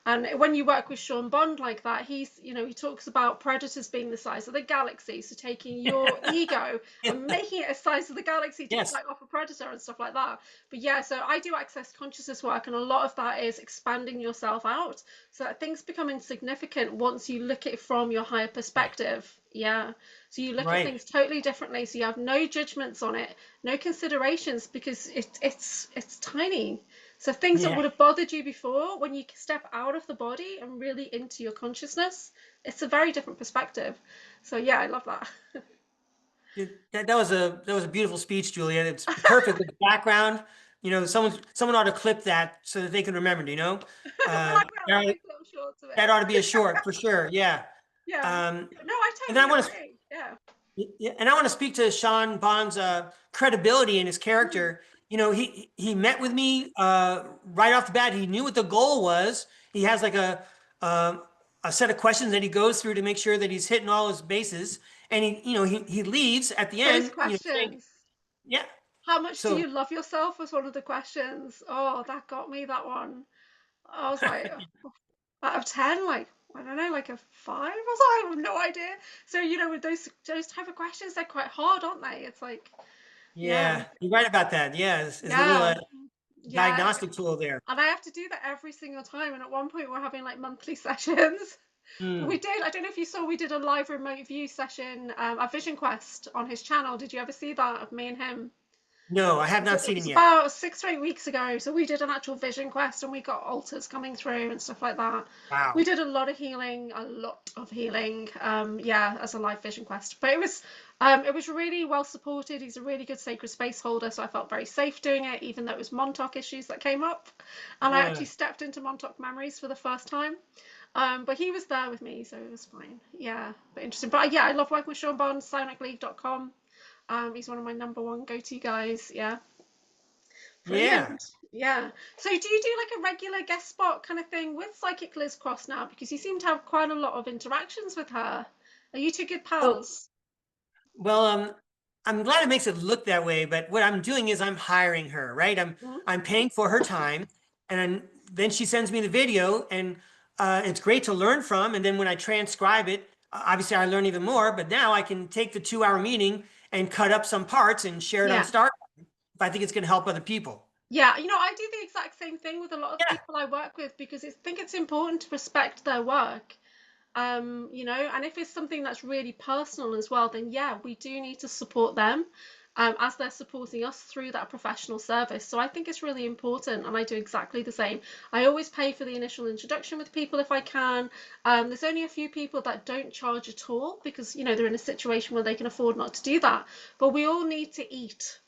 And when you work with Sean Bond like that, he talks about predators being the size of the galaxy. So taking your ego and making it a size of the galaxy to Yes. fight off a predator and stuff like that. But yeah, so I do access consciousness work, and a lot of that is expanding yourself out so that things become insignificant once you look at it from your higher perspective. Yeah. So you look at Right. things totally differently. So you have no judgments on it, no considerations, because it's tiny. So things that Yeah. would have bothered you before, when you step out of the body and really into your consciousness, it's a very different perspective. So yeah, I love that. That was a beautiful speech, Julia. It's perfect with the background. Someone ought to clip that so that they can remember. Well, I will. I'll That make little shorts of that it. ought to be a short for sure. Yeah. Yeah. Um, No, I and then totally agree. Yeah. I want to speak to Sean Bond's credibility in his Mm. character. He met with me right off the bat. He knew what the goal was. He has like a set of questions that he goes through to make sure that he's hitting all his bases. And he leaves at the Those end, saying, questions. yeah. How much do So you love yourself was one of the questions. Oh, that got me, that one. I was like, out of 10, like, I don't know, like a 5 or so. I have no idea. So, with those type of questions, they're quite hard, aren't they? It's like, yeah, yeah, you're right about that. Yeah, it's a little yeah, yeah. diagnostic tool there. And I have to do that every single time. And at one point, we're having like monthly sessions. But we Hmm. did, I don't know if you saw, we did a live remote view session, a Vision Quest on his channel. Did you ever see that of me and him? No, I have not It seen was him yet. about 6 or 8 weeks ago. So we did an actual Vision Quest, and we got altars coming through and stuff like that. We Wow. did a lot of healing, a lot of healing. Yeah, as a live Vision Quest. But it was really well supported. He's a really good sacred space holder, so I felt very safe doing it, even though it was Montauk issues that came up. And I actually stepped into Montauk memories for the first time. But he was there with me, so it was fine. Yeah, but interesting. But yeah, I love working with Sean Bond, psionicleague.com. He's one of my number one go-to guys. Yeah. Yeah. Brilliant. Yeah. So do you do like a regular guest spot kind of thing with Psychic Liz Cross now? Because you seem to have quite a lot of interactions with her. Are you two good Oh, pals? well, I'm glad it makes it look that way, but what I'm doing is I'm hiring her, right? I'm Mhm. I'm paying for her time, and then she sends me the video, and it's great to learn from. And then when I transcribe it, obviously I learn even more. But now I can take the 2 hour meeting and cut up some parts and share it on Yeah. Star if I think it's going to help other people. Yeah, I do the exact same thing with a lot of the Yeah. people I work with because I think it's important to respect their work. And if it's something that's really personal as well, then yeah, we do need to support them as they're supporting us through that professional service. So I think it's really important, and I do exactly the same. I always pay for the initial introduction with people if I can. There's only a few people that don't charge at all because, they're in a situation where they can afford not to do that. But we all need to eat,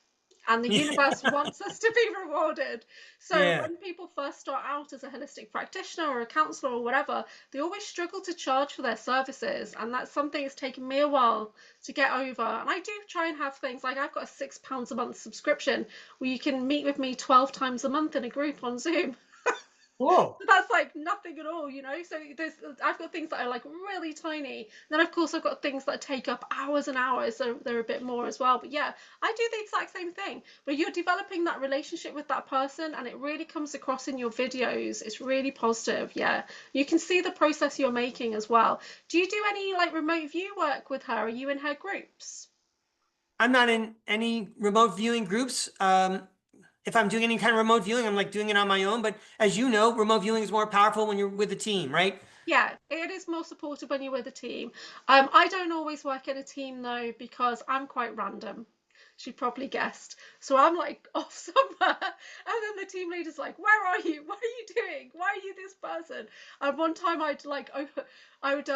and the universe wants us to be rewarded. So Yeah. when people first start out as a holistic practitioner or a counselor or whatever, they always struggle to charge for their services, and that's something that's taken me a while to get over. And I do try and have things like I've got a £6 a month subscription where you can meet with me 12 times a month in a group on Zoom. Cool. But that's like nothing at all. So I've got things that are like really tiny. Then of course I've got things that take up hours and hours, so they're a bit more as well. But yeah, I do the exact same thing. But you're developing that relationship with that person, and it really comes across in your videos. It's really positive. Yeah, you can see the process you're making as well. Do you do any like remote view work with her? Are you in her groups? I'm not in any remote viewing groups. If I'm doing any kind of remote viewing, I'm like doing it on my own. But as you know, remote viewing is more powerful when you're with a team, right? Yeah, it is more supportive when you're with a team. I don't always work in a team though because I'm quite random. She probably guessed. So I'm like off somewhere, and then the team leader's like, "Where are you? What are you doing? Why are you this person?" And one time I would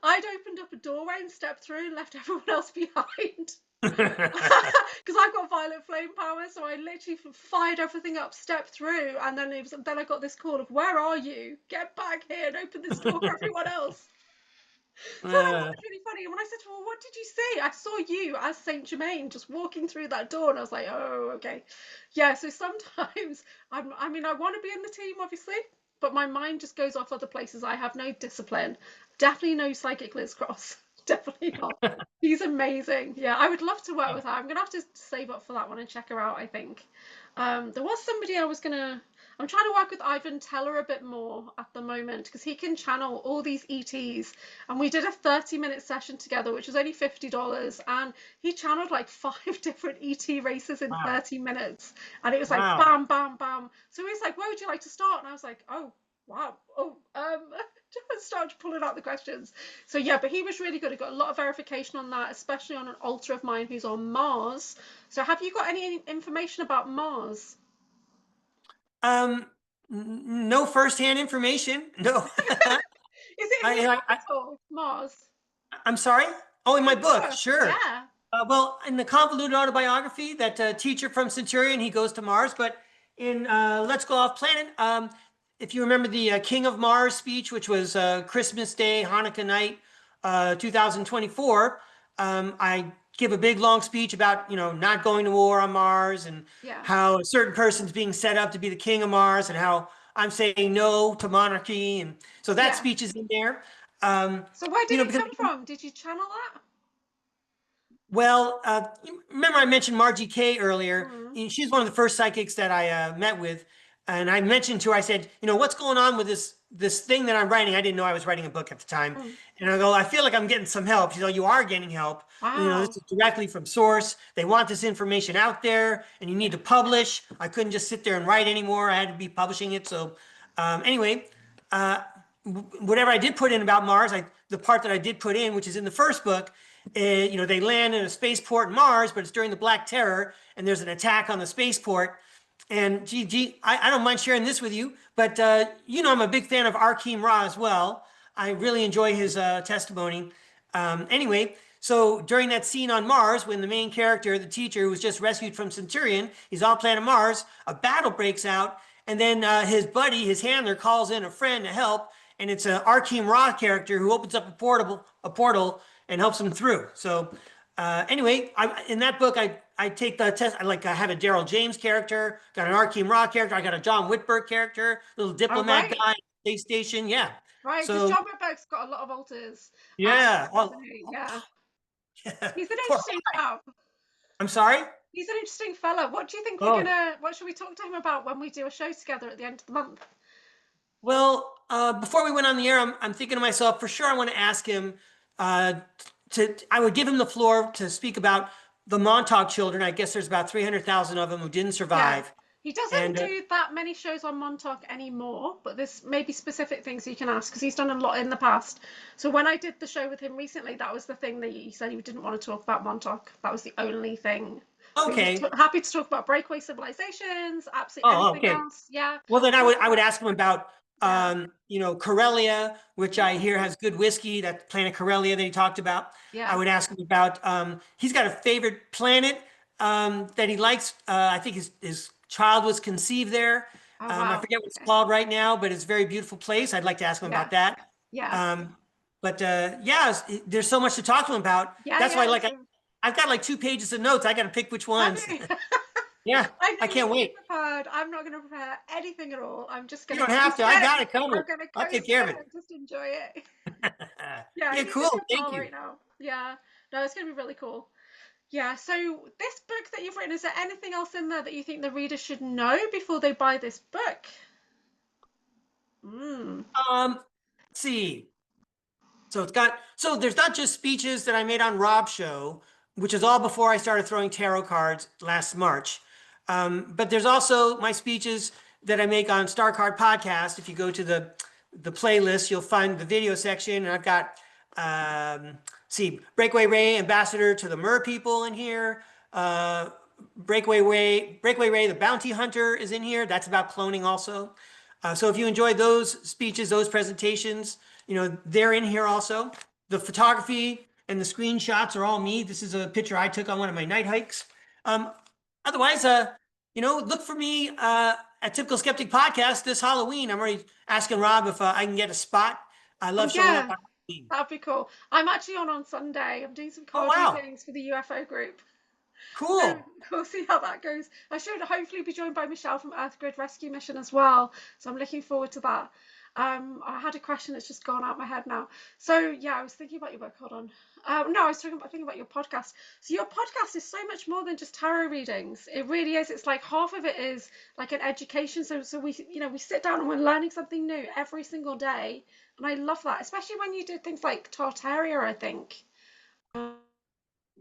I'd opened up a doorway and stepped through and left everyone else behind. Because I've got violet flame power, so I literally fired everything up, stepped through, and then then I got this call of, "Where are you? Get back here and open this door for everyone else." So I thought it was really funny. And when I said to her, "Well, what did you see?" I saw you as Saint Germain just walking through that door, and I was like, "Oh, okay." Yeah, so sometimes I mean, I want to be in the team, obviously, but my mind just goes off other places. I have no discipline. Definitely no psychic Liz Cross. Definitely not. She's amazing. Yeah, I would love to work with her. I'm gonna have to save up for that one and check her out, I think. There was somebody I'm trying to work with Ivan Teller a bit more at the moment because he can channel all these ETs. And we did a 30-minute session together, which was only $50. And he channeled like 5 different ET races in Wow. 30 minutes. And it was like Wow. bam, bam, bam. So he's like, "Where would you like to start?" And I was like, "Oh, wow. Oh, just started pulling out the questions." So yeah, but he was really good. He got a lot of verification on that, especially on an altar of mine who's on Mars. So have you got any information about Mars? Um, no firsthand information. No. Is it in your I, book I, at all, Mars? I'm sorry. Oh, in In my your book, book? sure. Yeah. Well, in the Convoluted Autobiography, that teacher from Centurion, he goes to Mars. But in Let's Go Off Planet, if you remember the King of Mars speech, which was Christmas Day, Hanukkah night, 2024, I give a big long speech about, not going to war on Mars and Yeah. how a certain person's being set up to be the king of Mars and how I'm saying no to monarchy. And so that Yeah. speech is in there. So where did it Because come from? Did you channel that? well, remember I mentioned Margie Kay earlier. Mm. She's one of the first psychics that I met with, and I mentioned to her, I said, what's going on with this thing that I'm writing? I didn't know I was writing a book at the time, Mm. and I go, I feel like I'm getting some help. She's like, you are getting help. This Wow. is directly from source. They want this information out there, and you need to publish. I couldn't just sit there and write anymore. I had to be publishing it. So, anyway, uh, whatever I did put in about Mars, the part that I did put in, which is in the first book, they land in a spaceport in Mars, but it's during the Black Terror, and there's an attack on the spaceport. And I don't mind sharing this with you, but I'm a big fan of Arkeem Ra as well. I really enjoy his testimony. Anyway, so during that scene on Mars, when the main character, the teacher who was just rescued from Centurion, he's on planet Mars, a battle breaks out, and then his buddy, his handler, calls in a friend to help, and it's an Arkeem Ra character who opens up a portal and helps him through. So anyway, in that book, I take the test. I have a Daryl James character, got an Arkeem Ra character, I got a John Whitberg character, little Oh, diplomat right. guy, space station. Yeah. Right, because So John Whitberg's got a lot of alters, yeah. hasn't he? Yeah. He's an For, interesting chap. I'm sorry. He's an interesting fella. What do you think Oh, what should we talk to him about when we do a show together at the end of the month? well, before we went on the air, I'm thinking to myself, for sure, I want to ask him uh, I would give him the floor to speak about the Montauk children. I guess there's about 300,000 of them who didn't Yeah. survive. He doesn't And do that many shows on Montauk anymore, but there's maybe specific things you can ask because he's done a lot in the past. So when I did the show with him recently, that was the thing that he said he didn't want to talk about Montauk. That was the only thing. But he was okay. happy to talk about breakaway civilizations, absolutely Oh, anything okay. else. Yeah. Well, then I would ask him about, Yeah. Corellia, which I hear has good whiskey, that planet Corellia that he talked about. I Yeah. would ask him about, he's got a favorite planet that he likes. I think his child was conceived there. Oh, I wow. forget what it's Okay. called right now, but it's a very beautiful place. I'd like to ask him Yeah. about that. Yeah. Um, but yeah, there's so much to talk to him about. Yeah. That's why, Yeah. I've got like 2 pages of notes. I got to pick which Have ones. you? Yeah, I I know you're can't so wait. prepared. I'm not going to prepare anything at all. I'm just You going to don't have coast to. I it. got it I'm covered. going to I'll take coast care of it it. and just enjoy it. Yeah, Yeah, he's in cool. Thank Nepal you. right now. Yeah. No, it's going to be really cool. Yeah, so this book that you've written, is there anything else in there that you think the reader should know before they buy this book? Mm. Let's see. So there's not just speeches that I made on Rob's show, which is all before I started throwing tarot cards last March. But there's also my speeches that I make on StarCard Podcast. If you go to the playlist, you'll find the video section, and I've got Breakaway Ray, ambassador to the Mer people in here. Breakaway Ray, the bounty hunter is in here. That's about cloning also. So if you enjoyed those speeches, those presentations, they're in here also. The photography and the screenshots are all me. This is a picture I took on one of my night hikes. Um, Otherwise, look for me at Typical Skeptic Podcast this Halloween. I'm already asking Rob if I can get a spot. I Oh love showing up yeah, on Halloween. that'd be cool. I'm actually on Sunday. I'm doing some Oh, card wow. readings for the UFO group. So Cool. we'll see how that goes. I should hopefully be joined by Michelle from Earth Grid Rescue Mission as well. So I'm looking forward to that. I had a question that's just gone out of my head now. So yeah, I was thinking about your book. Hold on. No, I was thinking about your podcast. So your podcast is so much more than just tarot readings. It really is. It's like half of it is like an education. So we we sit down and we're learning something new every single day, and I love that. Especially when you do things like Tartaria, I think.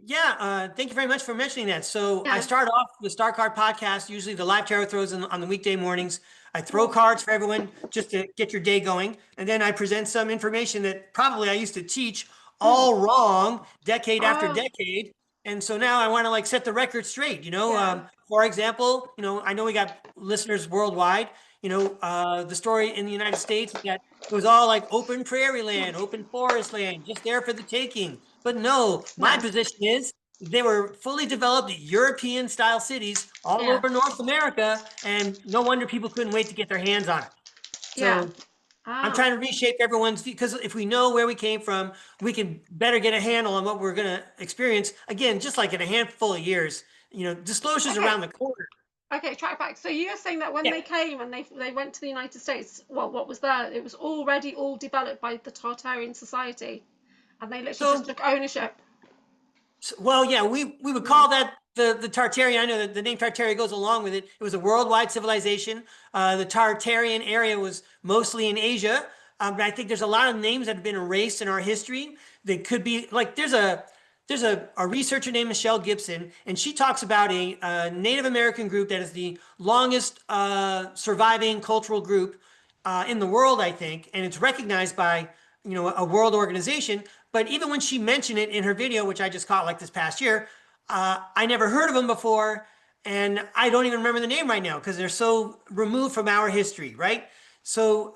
Yeah, thank you very much for mentioning that. So I Yeah. start off the StarCard Podcast, usually the live tarot throws on the weekday mornings. I throw Cool. cards for everyone just to get your day going. And then I present some information that probably I used to teach Mm. all wrong decade after Oh, decade. And so now I want to like set the record straight, yeah. for example, I know we got listeners worldwide, the story in the United States that it was all like open prairie land, open forest land, just there for the taking. But no, my No. position is they were fully developed European style cities all Yeah. over North America, and no wonder people couldn't wait to get their hands on it. Yeah. So I'm Ah. trying to reshape everyone's view because if we know where we came from, we can better get a handle on what we're going to experience. Again, just like in a handful of years, disclosures Okay. around the corner. Okay, track back. So you're saying that when Yeah. they came and they went to the United States, well, what was there? It was already all developed by the Tartarian society, and they literally just So took ownership. Well, yeah, we would Mm. call that the Tartarian. I know that the name Tartaria goes along with it. It was a worldwide civilization. The Tartarian area was mostly in Asia, but I think there's a lot of names that have been erased in our history. They could be like there's a researcher named Michelle Gibson, and she talks about a Native American group that is the longest surviving cultural group in the world, I think, and it's recognized by a world organization. But even when she mentioned it in her video, which I just caught like this past year, I never heard of them before, and I don't even remember the name right now because they're so removed from our history, right? So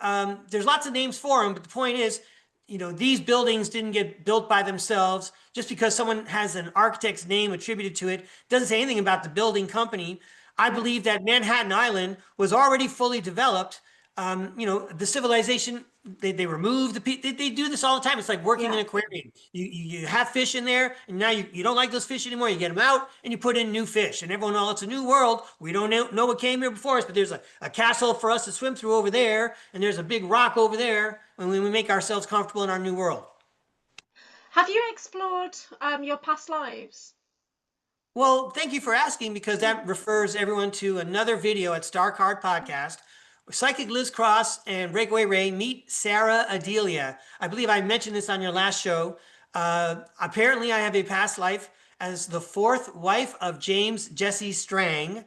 there's lots of names for them, but the point is, these buildings didn't get built by themselves. Just because someone has an architect's name attributed to it doesn't say anything about the building company. I Yeah. believe that Manhattan Island was already fully developed. The civilization, they remove they do this all the time. It's like working in Yeah. an aquarium. You have fish in there, and now you don't like those fish anymore. You get them out and you put in new fish, and everyone, oh, it's a new world. We don't know what came here before us, but there's a castle for us to swim through over there, and there's a big rock over there, and we make ourselves comfortable in our new world. Have you explored your past lives? Well, thank you for asking because that refers everyone to another video at StarCard Podcast. Psychic Liz Cross and Breakaway Ray meet Sarah Adelia. I believe I mentioned this on your last show. Apparently, I have a past life as the fourth wife of James Jesse Strang.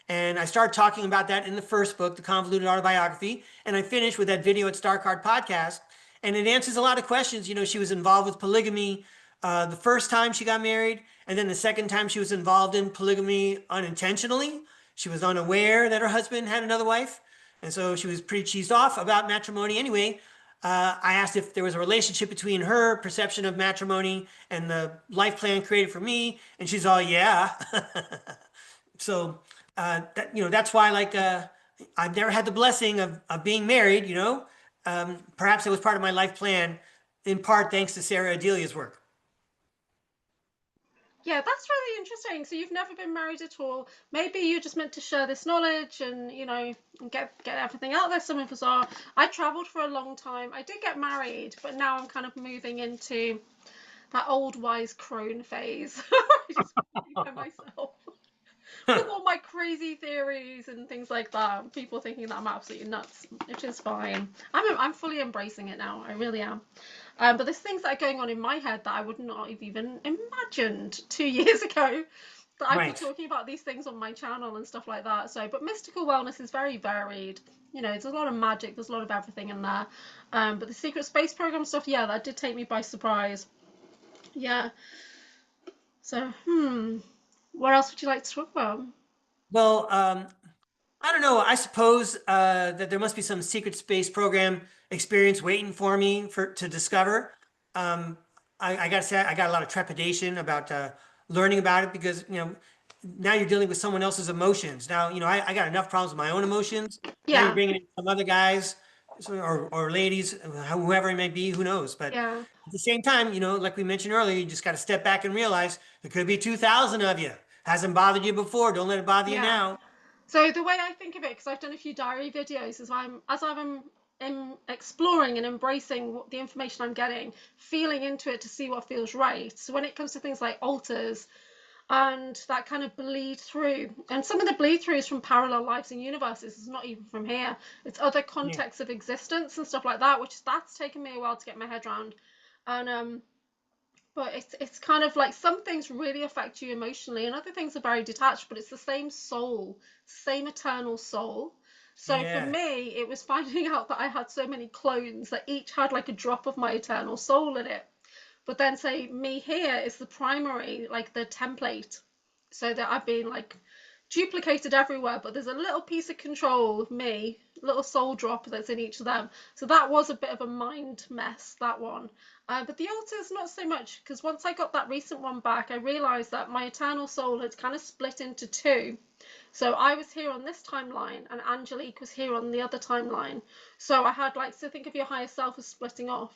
And I started talking about that in the first book, The Convoluted Autobiography. And I finished with that video at StarCard Podcast. And it answers a lot of questions. She was involved with polygamy the first time she got married. And then the second time she was involved in polygamy unintentionally. She was unaware that her husband had another wife. And so she was pretty cheesed off about matrimony anyway. I asked if there was a relationship between her perception of matrimony and the life plan created for me. And she's all, yeah. So that's why I've never had the blessing of being married. Perhaps it was part of my life plan, in part thanks to Sarah Adelia's work. Yeah, that's really interesting. So you've never been married at all. Maybe you're just meant to share this knowledge and get everything out there. Some of us are. I traveled for a long time. I did get married, but now I'm kind of moving into that old wise crone phase. I just want to be by myself with all my crazy theories and things like that. People thinking that I'm absolutely nuts, which is fine. I'm fully embracing it now. I really am. But there's things that are going on in my head that I would not have even imagined 2 years ago. That I'd be Right. talking about these things on my channel and stuff like that. So, but mystical wellness is very varied. There's a lot of magic. There's a lot of everything in there. But the secret space program stuff, yeah, that did take me by surprise. Yeah. So, what else would you like to talk about? Well, I don't know. I suppose that there must be some secret space program experience waiting for me to discover. Um, I got to say, I got a lot of trepidation about learning about it because, now you're dealing with someone else's emotions. Now, I got enough problems with my own emotions. Now you're Yeah, bringing in some other guys or ladies, whoever it may be, who knows? But yeah, at the same time, like we mentioned earlier, you just got to step back and realize there could be 2,000 of you. Hasn't bothered you before. Don't let it bother you yeah. now. So the way I think of it, because I've done a few diary videos, is I'm exploring and embracing the information I'm getting, feeling into it to see what feels right. So when it comes to things like alters and that kind of bleed through, and some of the bleed through is from parallel lives and universes, it's not even from here. It's other Yeah. contexts of existence and stuff like that, which that's taken me a while to get my head around. And but it's kind of like some things really affect you emotionally and other things are very detached, but it's the same soul, same eternal soul. So for Yeah. me, it was finding out that I had so many clones that each had like a drop of my eternal soul in it. But then say me here is the primary, like the template, so that I've been like duplicated everywhere, but there's a little piece of control of me, little soul drop that's in each of them. So that was a bit of a mind mess, that one. But the altars, not so much, because once I got that recent one back, I realized that my eternal soul had kind of split into two. So I was here on this timeline, and Angelique was here on the other timeline. So I had like, so think of your higher self as splitting off.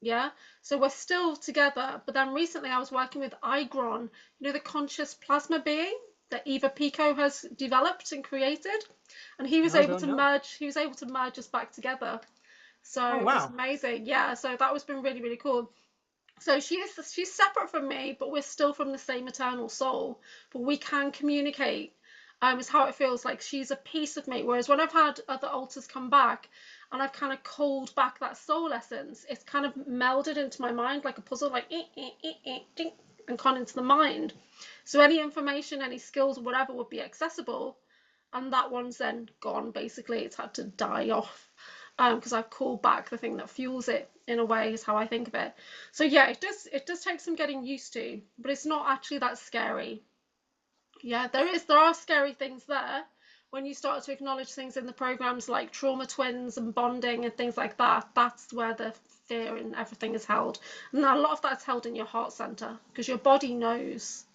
Yeah, so we're still together. But then recently I was working with Igron, the conscious plasma being that Eva Pico has developed and created, and No, don't know. he was able to merge us back together. So Oh, it was wow. amazing. Yeah, so that was been really, really cool. So she's separate from me, but we're still from the same eternal soul. But we can communicate. Is how it feels like she's a piece of me. Whereas when I've had other alters come back and I've kind of called back that soul essence, it's kind of melded into my mind like a puzzle, like ding, and gone into the mind. So any information, any skills, whatever would be accessible, and that one's then gone. Basically, it's had to die off because I've called back the thing that fuels it. In a way, is how I think of it. So yeah, it does take some getting used to, but it's not actually that scary. Yeah, there are scary things there when you start to acknowledge things in the programs like trauma twins and bonding and things like that. That's where the fear and everything is held, and a lot of that's held in your heart center because your body knows.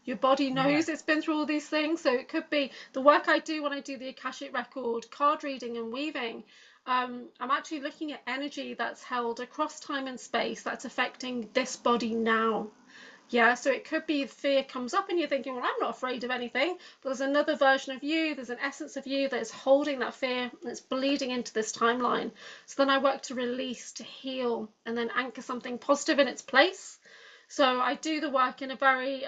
Your body Yeah. knows it's been through all these things. So it could be the work I do when I do the Akashic record, card reading and weaving. I'm actually looking at energy that's held across time and space that's affecting this body now. Yeah, so it could be fear comes up and you're thinking, well, I'm not afraid of anything. But there's another version of you, there's an essence of you that is holding that fear and it's bleeding into this timeline. So then I work to release, to heal, and then anchor something positive in its place. So I do the work in a very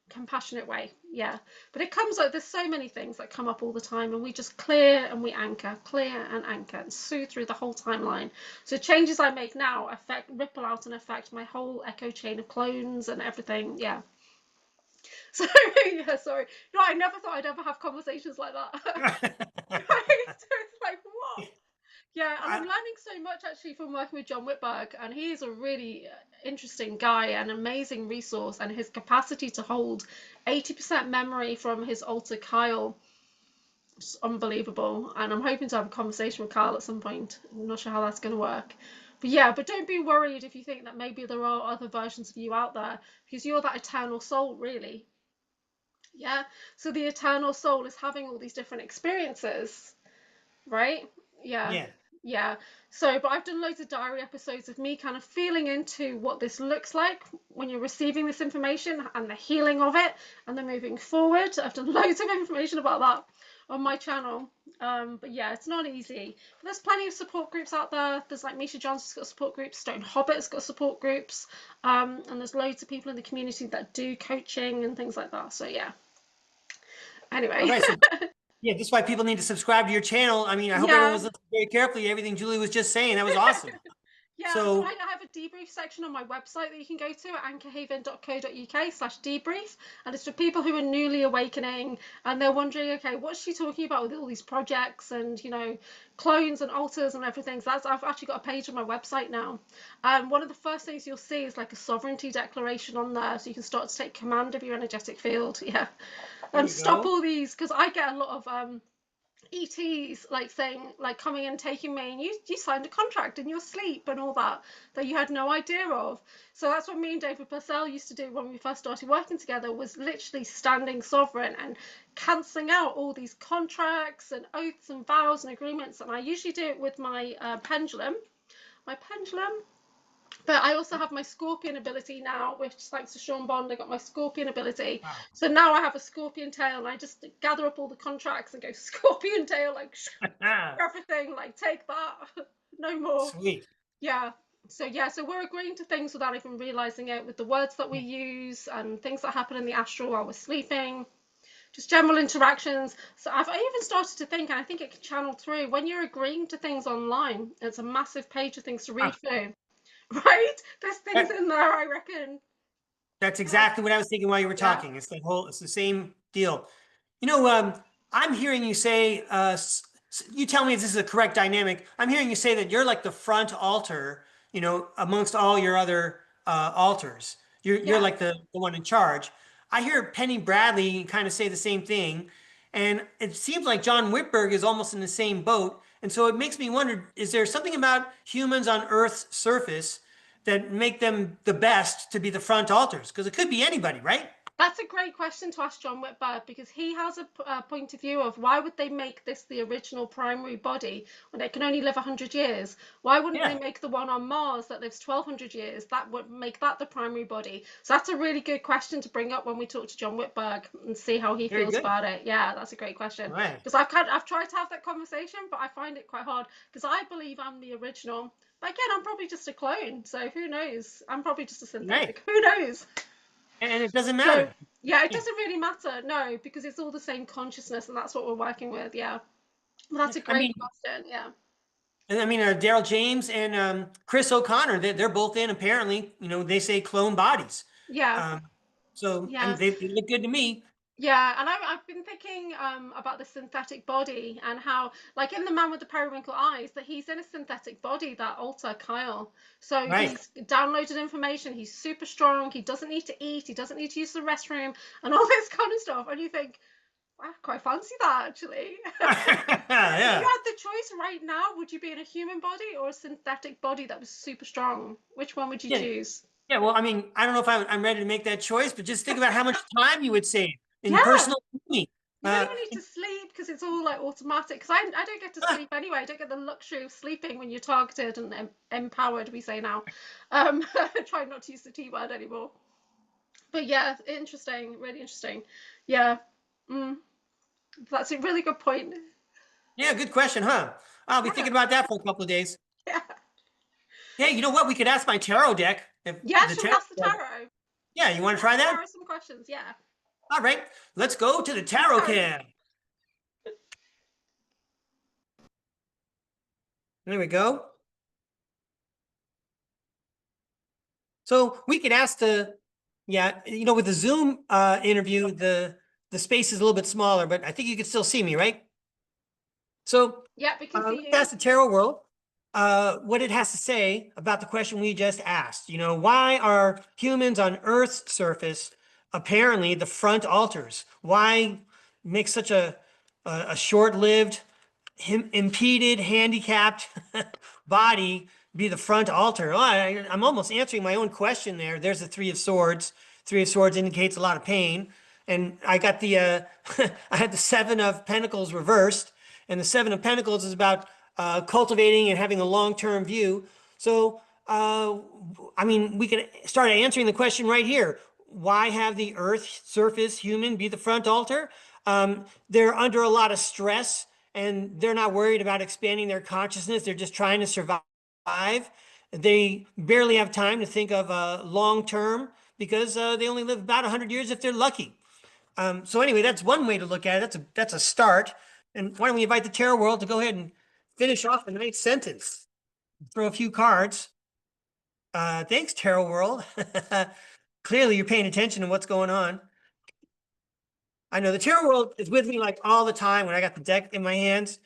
compassionate way. Yeah, but it comes up, there's so many things that come up all the time, and we just clear and we anchor, clear and anchor, and soothe through the whole timeline. So changes I make now ripple out and affect my whole echo chain of clones and everything. Yeah. So yeah, sorry. I never thought I'd ever have conversations like that. Right? So it's like, what? Yeah, and I'm I, learning so much actually from working with John Whitberg, and he is a really interesting guy, an amazing resource, and his capacity to hold 80% memory from his alter Kyle is unbelievable. And I'm hoping to have a conversation with Kyle at some point. I'm not sure how that's going to work. But yeah, but don't be worried if you think that maybe there are other versions of you out there, because you're that eternal soul, really. Yeah, so the eternal soul is having all these different experiences, right? Yeah, yeah. yeah. So, but I've done loads of diary episodes of me kind of feeling into what this looks like when you're receiving this information and the healing of it and then moving forward. I've done loads of information about that on my channel. But yeah, it's not easy. But there's plenty of support groups out there. There's like Misha Johnson's got support groups, Stone Hobbit's got support groups, and there's loads of people in the community that do coaching and things like that. So yeah. All Anyway, right. So, yeah, this is why people need to subscribe to your channel. I mean, I hope everyone yeah. was listening very carefully. Everything Julie was just saying, that was awesome. Yeah, so So, I have a debrief section on my website that you can go to at anchorhaven.co.uk/debrief, and it's for people who are newly awakening and they're wondering, okay, what's she talking about with all these projects and clones and alters and everything. So I've actually got a page on my website now. One of the first things you'll see is like a sovereignty declaration on there, so you can start to take command of your energetic field. Yeah, there you stop go. all these, because I get a lot of ETs like saying, like coming and taking me, and you signed a contract in your sleep and all that you had no idea of. So that's what me and David Purcell used to do when we first started working together, was literally standing sovereign and cancelling out all these contracts and oaths and vows and agreements. And I usually do it with my pendulum. But I also have my scorpion ability now, which thanks to Sean Bond, I got my scorpion ability. Wow. So now I have a scorpion tail, and I just gather up all the contracts and go scorpion tail, like everything, like take that, no more. Sweet. Yeah. So we're agreeing to things without even realizing it, with the words that we use and things that happen in the astral while we're sleeping. Just general interactions. So I've even started to think, and I think it can channel through, when you're agreeing to things online, it's a massive page of things to read through. Right? There's things in there, I reckon. That's exactly what I was thinking while you were talking. It's the same deal. You know, I'm hearing you say, you tell me if this is a correct dynamic. I'm hearing you say that you're like the front altar, you know, amongst all your other altars. You're like the one in charge. I hear Penny Bradley kind of say the same thing. And it seems like John Whitberg is almost in the same boat. And so it makes me wonder, is there something about humans on Earth's surface that make them the best to be the front altars? Because it could be anybody, right? That's a great question to ask John Whitberg, because he has a point of view of why would they make this the original primary body when it can only live 100 years? Why wouldn't they make the one on Mars that lives 1,200 years? That would make that the primary body. So that's a really good question to bring up when we talk to John Whitberg and see how he feels about it. Yeah, that's a great question. Because I've tried to have that conversation, but I find it quite hard, because I believe I'm the original. But again, I'm probably just a clone, so who knows? I'm probably just a synthetic. Who knows? And it doesn't matter. So, yeah, it doesn't really matter, no, because it's all the same consciousness, and that's what we're working with. Yeah, well, that's a great question. Yeah. And I mean, Daryl James and Chris O'Connor, they're both in, apparently, you know, they say clone bodies. Yeah. So and they look good to me. Yeah, and I've been thinking about the synthetic body, and how, like in The Man with the Periwinkle Eyes, that he's in a synthetic body, that alter Kyle. So he's downloaded information, he's super strong, he doesn't need to eat, he doesn't need to use the restroom, and all this kind of stuff. And you think, I quite fancy that, actually. If you had the choice right now, would you be in a human body or a synthetic body that was super strong? Which one would you choose? Yeah, well, I mean, I don't know if I'm ready to make that choice, but just think about how much time you would save in personal You don't even need to sleep, because it's all like automatic. Because I don't get to sleep anyway. I don't get the luxury of sleeping when you're targeted and empowered, we say now. Trying not to use the T word anymore. But yeah, interesting, really interesting. Yeah. That's a really good point. Yeah, good question, huh? I'll be thinking about that for a couple of days. Yeah. Hey, you know what? We could ask my tarot deck. Should we ask the tarot? Yeah, you want to try that? There are some questions, yeah. All right, let's go to the tarot cam. There we go. So we could ask you know, with the Zoom interview, the space is a little bit smaller, but I think you can still see me, right? So yeah, we can see you. Let's ask the tarot world what it has to say about the question we just asked. You know, why are humans on Earth's surface apparently the front altars? Why make such a short-lived, impeded, handicapped body be the front altar? Oh, I'm almost answering my own question there. There's the Three of Swords. Three of Swords indicates a lot of pain. And I got the, I had the Seven of Pentacles reversed. And the Seven of Pentacles is about cultivating and having a long-term view. So, I mean, we can start answering the question right here. Why have the Earth surface human be the front altar? They're under a lot of stress, and they're not worried about expanding their consciousness. They're just trying to survive. They barely have time to think of long-term, because they only live about 100 years if they're lucky. So anyway, that's one way to look at it. That's a start. And why don't we invite the tarot world to go ahead and finish off the ninth sentence? Throw a few cards. Thanks, tarot world. Clearly, you're paying attention to what's going on. I know the tarot world is with me like all the time when I got the deck in my hands.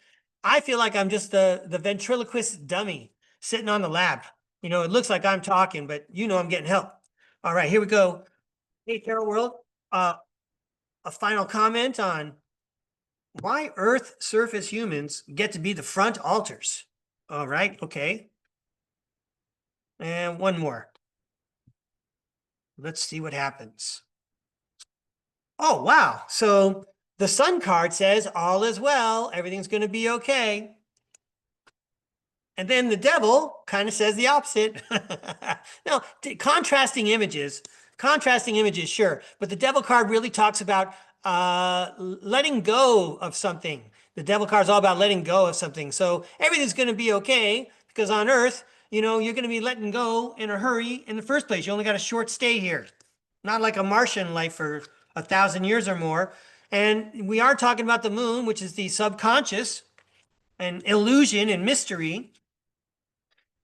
I feel like I'm just the ventriloquist dummy sitting on the lap. You know, it looks like I'm talking, but you know I'm getting help. All right, here we go. Hey, tarot world. A final comment on Why Earth surface humans get to be the front altars. All right, okay. And one more. Let's see what happens. Oh, wow. So the sun card says all is well, everything's going to be okay. And then the devil kind of says the opposite. Now, contrasting images, sure. But the devil card really talks about letting go of something. The devil card is all about letting go of something. So everything's going to be okay because on Earth, you're going to be letting go in a hurry in the first place. You only got a short stay here. Not like a Martian life for 1,000 years or more. And we are talking about the moon, which is the subconscious and illusion and mystery.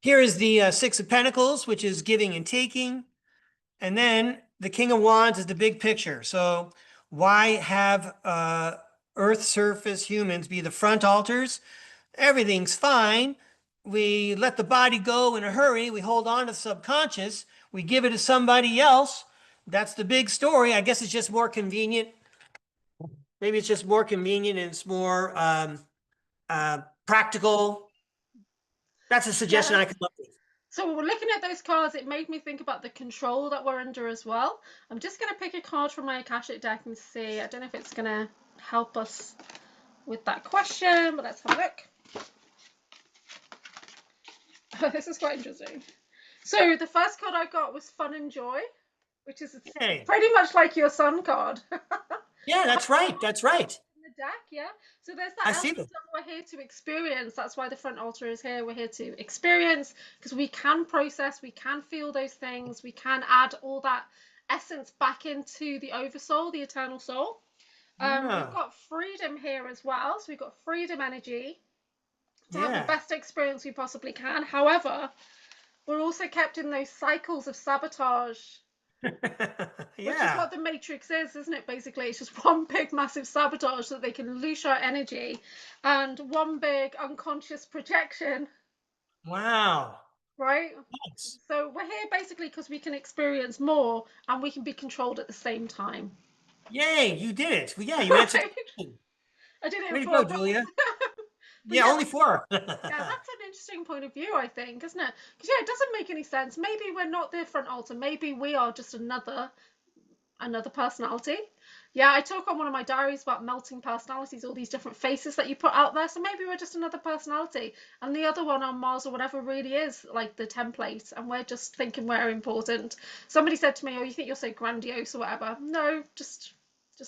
Here is the Six of Pentacles, which is giving and taking. And then the King of Wands is the big picture. So why have Earth surface humans be the front altars? Everything's fine. We let the body go in a hurry. We hold on to the subconscious. We give it to somebody else. That's the big story. I guess it's just more convenient. Maybe it's just more convenient and it's more practical. That's a suggestion I could look at. So we're looking at those cards. It made me think about the control that we're under as well. I'm just going to pick a card from my Akashic deck and see. I don't know if it's going to help us with that question, but let's have a look. This is quite interesting. So the first card I got was Fun and Joy, which is pretty much like your sun card. Yeah, that's right. That's right. Deck, yeah. So there's that element that we're here to experience. That's why the front altar is here. We're here to experience because we can process, we can feel those things, we can add all that essence back into the oversoul, the eternal soul. We've got freedom here as well. So we've got freedom energy to have the best experience we possibly can. However, we're also kept in those cycles of sabotage. Which is what the Matrix is, isn't it? Basically, it's just one big massive sabotage so that they can loose our energy and one big unconscious projection. Wow. Right? Nice. So we're here basically because we can experience more and we can be controlled at the same time. Yay, you did it. Well, yeah, you answered. I did it. Way to go, Julia. Yeah, only 4. Yeah, that's an interesting point of view, I think, isn't it? Because yeah, it doesn't make any sense. Maybe we're not the front altar. Maybe we are just another personality. Yeah, I talk on one of my diaries about melting personalities, all these different faces that you put out there. So maybe we're just another personality, and the other one on Mars or whatever really is like the template, and we're just thinking we're important. Somebody said to me, "Oh, you think you're so grandiose or whatever?" No, just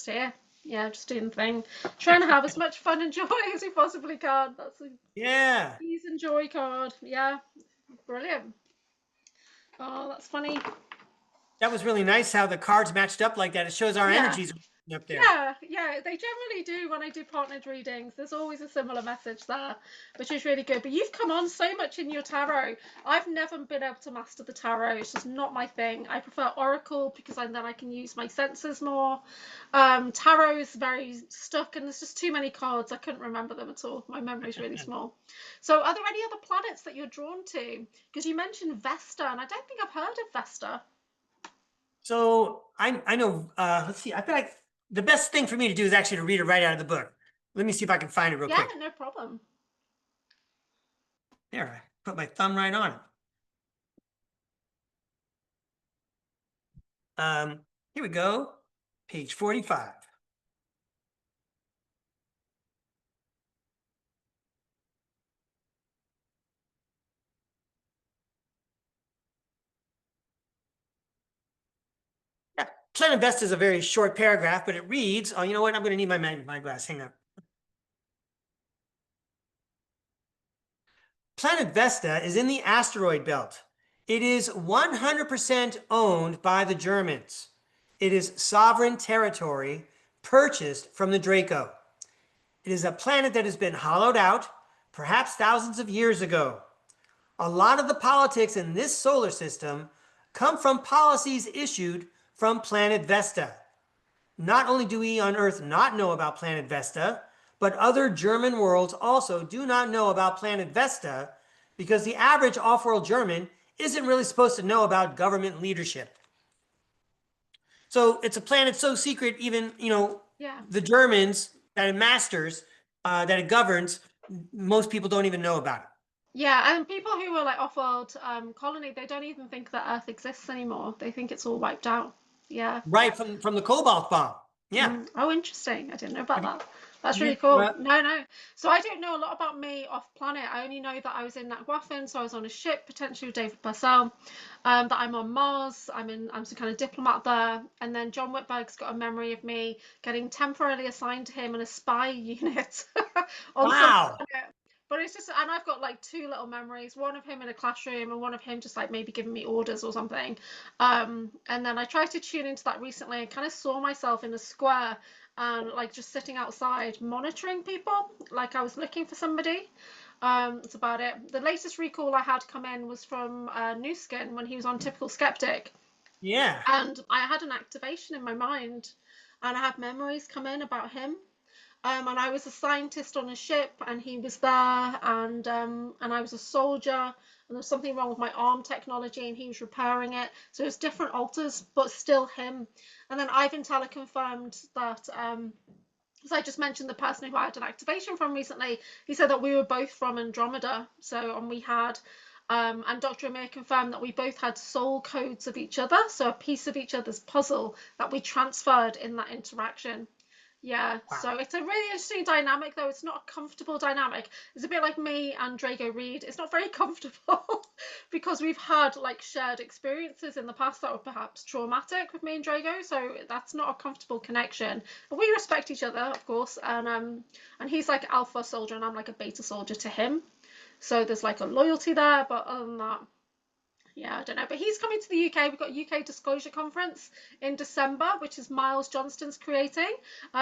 here. Yeah, just doing the thing, trying to have as much fun and joy as we possibly can. That's a ease and joy card. Yeah, brilliant. Oh, that's funny. That was really nice how the cards matched up like that. It shows our energies up there. Yeah, they generally do when I do partnered readings. There's always a similar message there, which is really good. But you've come on so much in your tarot. I've never been able to master the tarot. It's just not my thing. I prefer Oracle because then I can use my senses more. Tarot is very stuck and there's just too many cards. I couldn't remember them at all. My memory's really small. So are there any other planets that you're drawn to? Because you mentioned Vesta, and I don't think I've heard of Vesta. So I know, let's see, I feel like the best thing for me to do is actually to read it right out of the book. Let me see if I can find it real quick. Yeah, no problem. There, I put my thumb right on it. Here we go, page 45. Planet Vesta is a very short paragraph, but it reads, oh, you know what? I'm going to need my glass. Hang on. Planet Vesta is in the asteroid belt. It is 100% owned by the Germans. It is sovereign territory purchased from the Draco. It is a planet that has been hollowed out, perhaps thousands of years ago. A lot of the politics in this solar system come from policies issued from Planet Vesta. Not only do we on Earth not know about Planet Vesta, but other German worlds also do not know about Planet Vesta because the average off-world German isn't really supposed to know about government leadership. So it's a planet so secret, even, the Germans that it masters, that it governs, most people don't even know about it. Yeah, and people who are like off-world colony, they don't even think that Earth exists anymore. They think it's all wiped out. Yeah. Right from the cobalt bomb. Yeah. Oh, interesting. I didn't know about Have you, that. That's you really cool. uh, No. So I don't know a lot about me off planet. I only know that I was in Anchorhaven, so I was on a ship potentially with David Purcell. That I'm on Mars. I'm some kind of diplomat there. And then John Whitberg's got a memory of me getting temporarily assigned to him in a spy unit on some wow. planet. But it's just, and I've got like two little memories, one of him in a classroom and one of him just like maybe giving me orders or something. And then I tried to tune into that recently and kind of saw myself in a square and like just sitting outside monitoring people, like I was looking for somebody. That's about it. The latest recall I had come in was from Newskin when he was on Typical Skeptic. Yeah. And I had an activation in my mind and I had memories come in about him. And I was a scientist on a ship, and he was there, and I was a soldier, and there was something wrong with my arm technology, and he was repairing it. So it was different alters, but still him. And then Ivan Teller confirmed that, as I just mentioned, the person who I had an activation from recently, he said that we were both from Andromeda. So, and we had, and Dr. Amir confirmed that we both had soul codes of each other, so a piece of each other's puzzle that we transferred in that interaction. Yeah, Wow. so it's a really interesting dynamic, though. It's not a comfortable dynamic. It's a bit like me and Drago Reed. It's not very comfortable because we've had like shared experiences in the past that were perhaps traumatic with me and Drago. So that's not a comfortable connection. But we respect each other, of course, and he's like alpha soldier and I'm like a beta soldier to him. So there's like a loyalty there, but other than that, yeah, I don't know. But he's coming to the UK. We've got UK Disclosure Conference in December, which is Miles Johnston's creating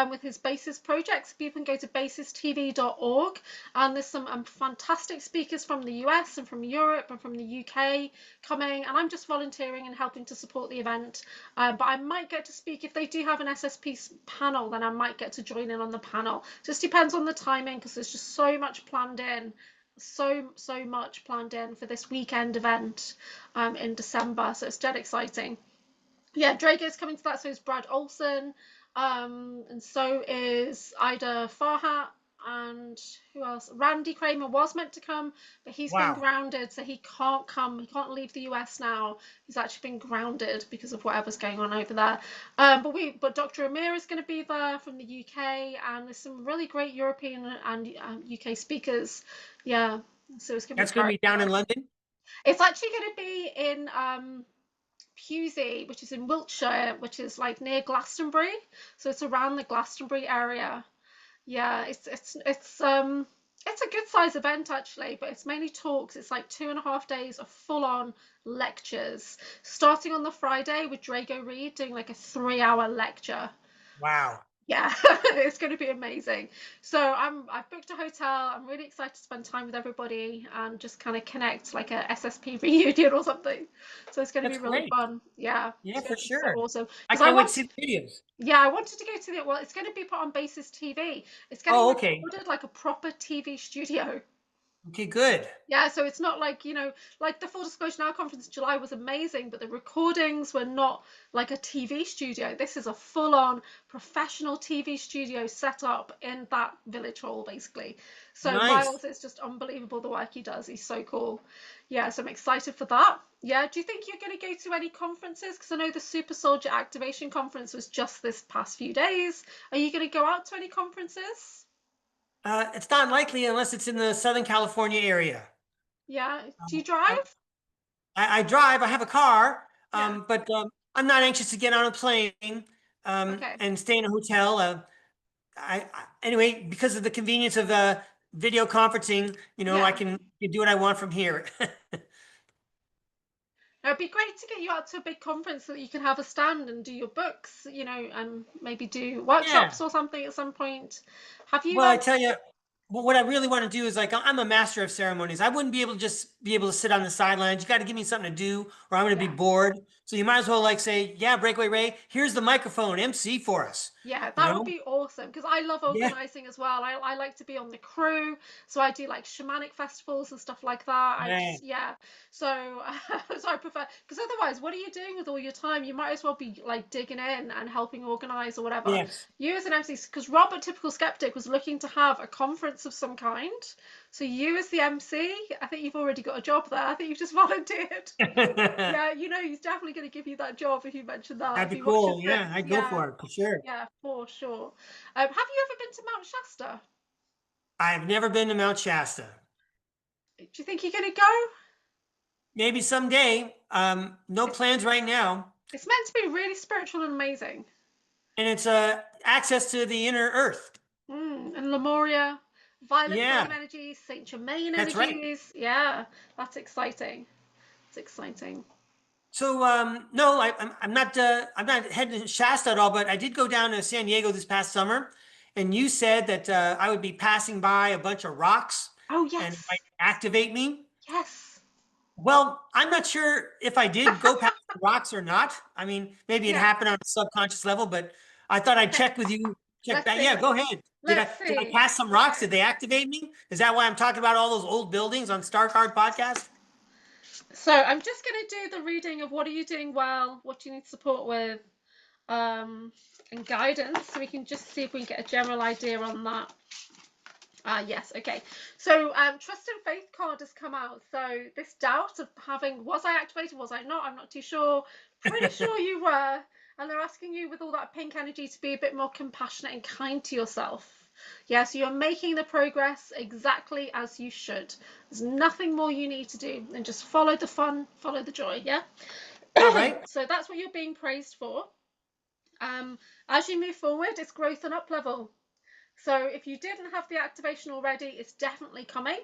with his Basis projects. People can go to basistv.org. And there's some fantastic speakers from the US and from Europe and from the UK coming. And I'm just volunteering and helping to support the event. But I might get to speak. If they do have an SSP panel, then I might get to join in on the panel. Just depends on the timing because there's just so much planned in. So much planned in for this weekend event in December, so it's dead exciting. Yeah, Drago's coming to that, so is Brad Olson, and so is Ida Farhat, and who else? Randy Kramer was meant to come, but he's been Wow. grounded, so he can't come. He can't leave the US now. He's actually been grounded because of whatever's going on over there. But Dr. Amir is going to be there from the UK, and there's some really great European and UK speakers. Yeah, so it's going to That's be going to very be down in fun. London. It's actually going to be in Pewsey, which is in Wiltshire, which is like near Glastonbury. So it's around the Glastonbury area. Yeah, it's a good size event actually, but it's mainly talks. It's like 2.5 days of full-on lectures, starting on the Friday with Drago Reed doing like a 3-hour lecture. Wow. Yeah, it's going to be amazing. So I've booked a hotel. I'm really excited to spend time with everybody and just kind of connect like a SSP reunion or something. So it's going to be That's really great. fun. Yeah, Yeah, it's going for to be so sure. awesome. I Because I can't wait to want, see the videos. yeah, I wanted to go to the, well, it's going to be put on Basis TV. It's getting Oh, okay. recorded like a proper TV studio. Okay, good. Yeah, so it's not like, like the Full Disclosure Now conference in July was amazing, but the recordings were not like a TV studio. This is a full-on professional TV studio set up in that village hall, basically. So Nice. Miles is just unbelievable the work he does. He's so cool. Yeah, so I'm excited for that. Yeah, do you think you're going to go to any conferences? Because I know the Super Soldier Activation Conference was just this past few days. Are you going to go out to any conferences? It's not likely unless it's in the Southern California area. Yeah, do you I, drive? I drive. I have a car, Yeah, but I'm not anxious to get on a plane okay. and stay in a hotel. Anyway, because of the convenience of video conferencing, I Yeah. can do what I want from here. It'd be great to get you out to a big conference so that you can have a stand and do your books, and maybe do Yeah. workshops or something at some point. Have you Well, I tell you, what I really want to do is like I'm a master of ceremonies. I wouldn't be able to just be able to sit on the sidelines. You got to give me something to do, or I'm going to be Yeah. bored. So you might as well like say, yeah, Breakaway Ray, here's the microphone, MC for us. Yeah, You that would know? be awesome because I love Yeah. organizing as well. I like to be on the crew, so I do like shamanic festivals and stuff like that. I Right. just yeah, so so I prefer because otherwise, what are you doing with all your time? You might as well be like digging in and helping organize or whatever. Yes. You as an MC, because Robert Typical Skeptic was looking to have a conference of some kind. So you as the MC, I think you've already got a job there. I think you've just volunteered. That'd Yeah, you know he's definitely going to give you that job if you mention that. If be he watches cool. this, Yeah, I'd go yeah. for it for sure. Yeah, for sure. Have you ever been to Mount Shasta? I've never been to Mount Shasta. Do you think you're going to go? Maybe someday. No It's plans right now. it's meant to be really spiritual and amazing. And it's access to the inner earth. And Lemuria, Violet Flame Yeah, energies, Saint Germain that's right. energies. Yeah, that's exciting. It's exciting. So no, I'm not heading to Shasta at all, but I did go down to San Diego this past summer, and you said that I would be passing by a bunch of rocks Oh and it yes, might activate me. yes. Well, I'm not sure if I did go past the rocks or not. I mean, maybe it Yeah. happened on a subconscious level, but I thought I'd Okay. check with you. Check Let's back. see. Yeah, go ahead. Let's Did I see. pass some rocks? Okay. Did they activate me? Is that why I'm talking about all those old buildings on StarCard Podcast? So I'm just going to do the reading of what are you doing well, what do you need support with, and guidance, so we can just see if we can get a general idea on that. Yes, okay. So trust and faith card has come out. So this doubt of having, was I activated, was I not? I'm not too sure. Pretty sure you were. And they're asking you with all that pink energy to be a bit more compassionate and kind to yourself. Yeah, so you're making the progress exactly as you should. There's nothing more you need to do than just follow the fun, follow the joy, yeah? All right. So that's what you're being praised for. As you move forward, it's growth and up level. So if you didn't have the activation already, it's definitely coming.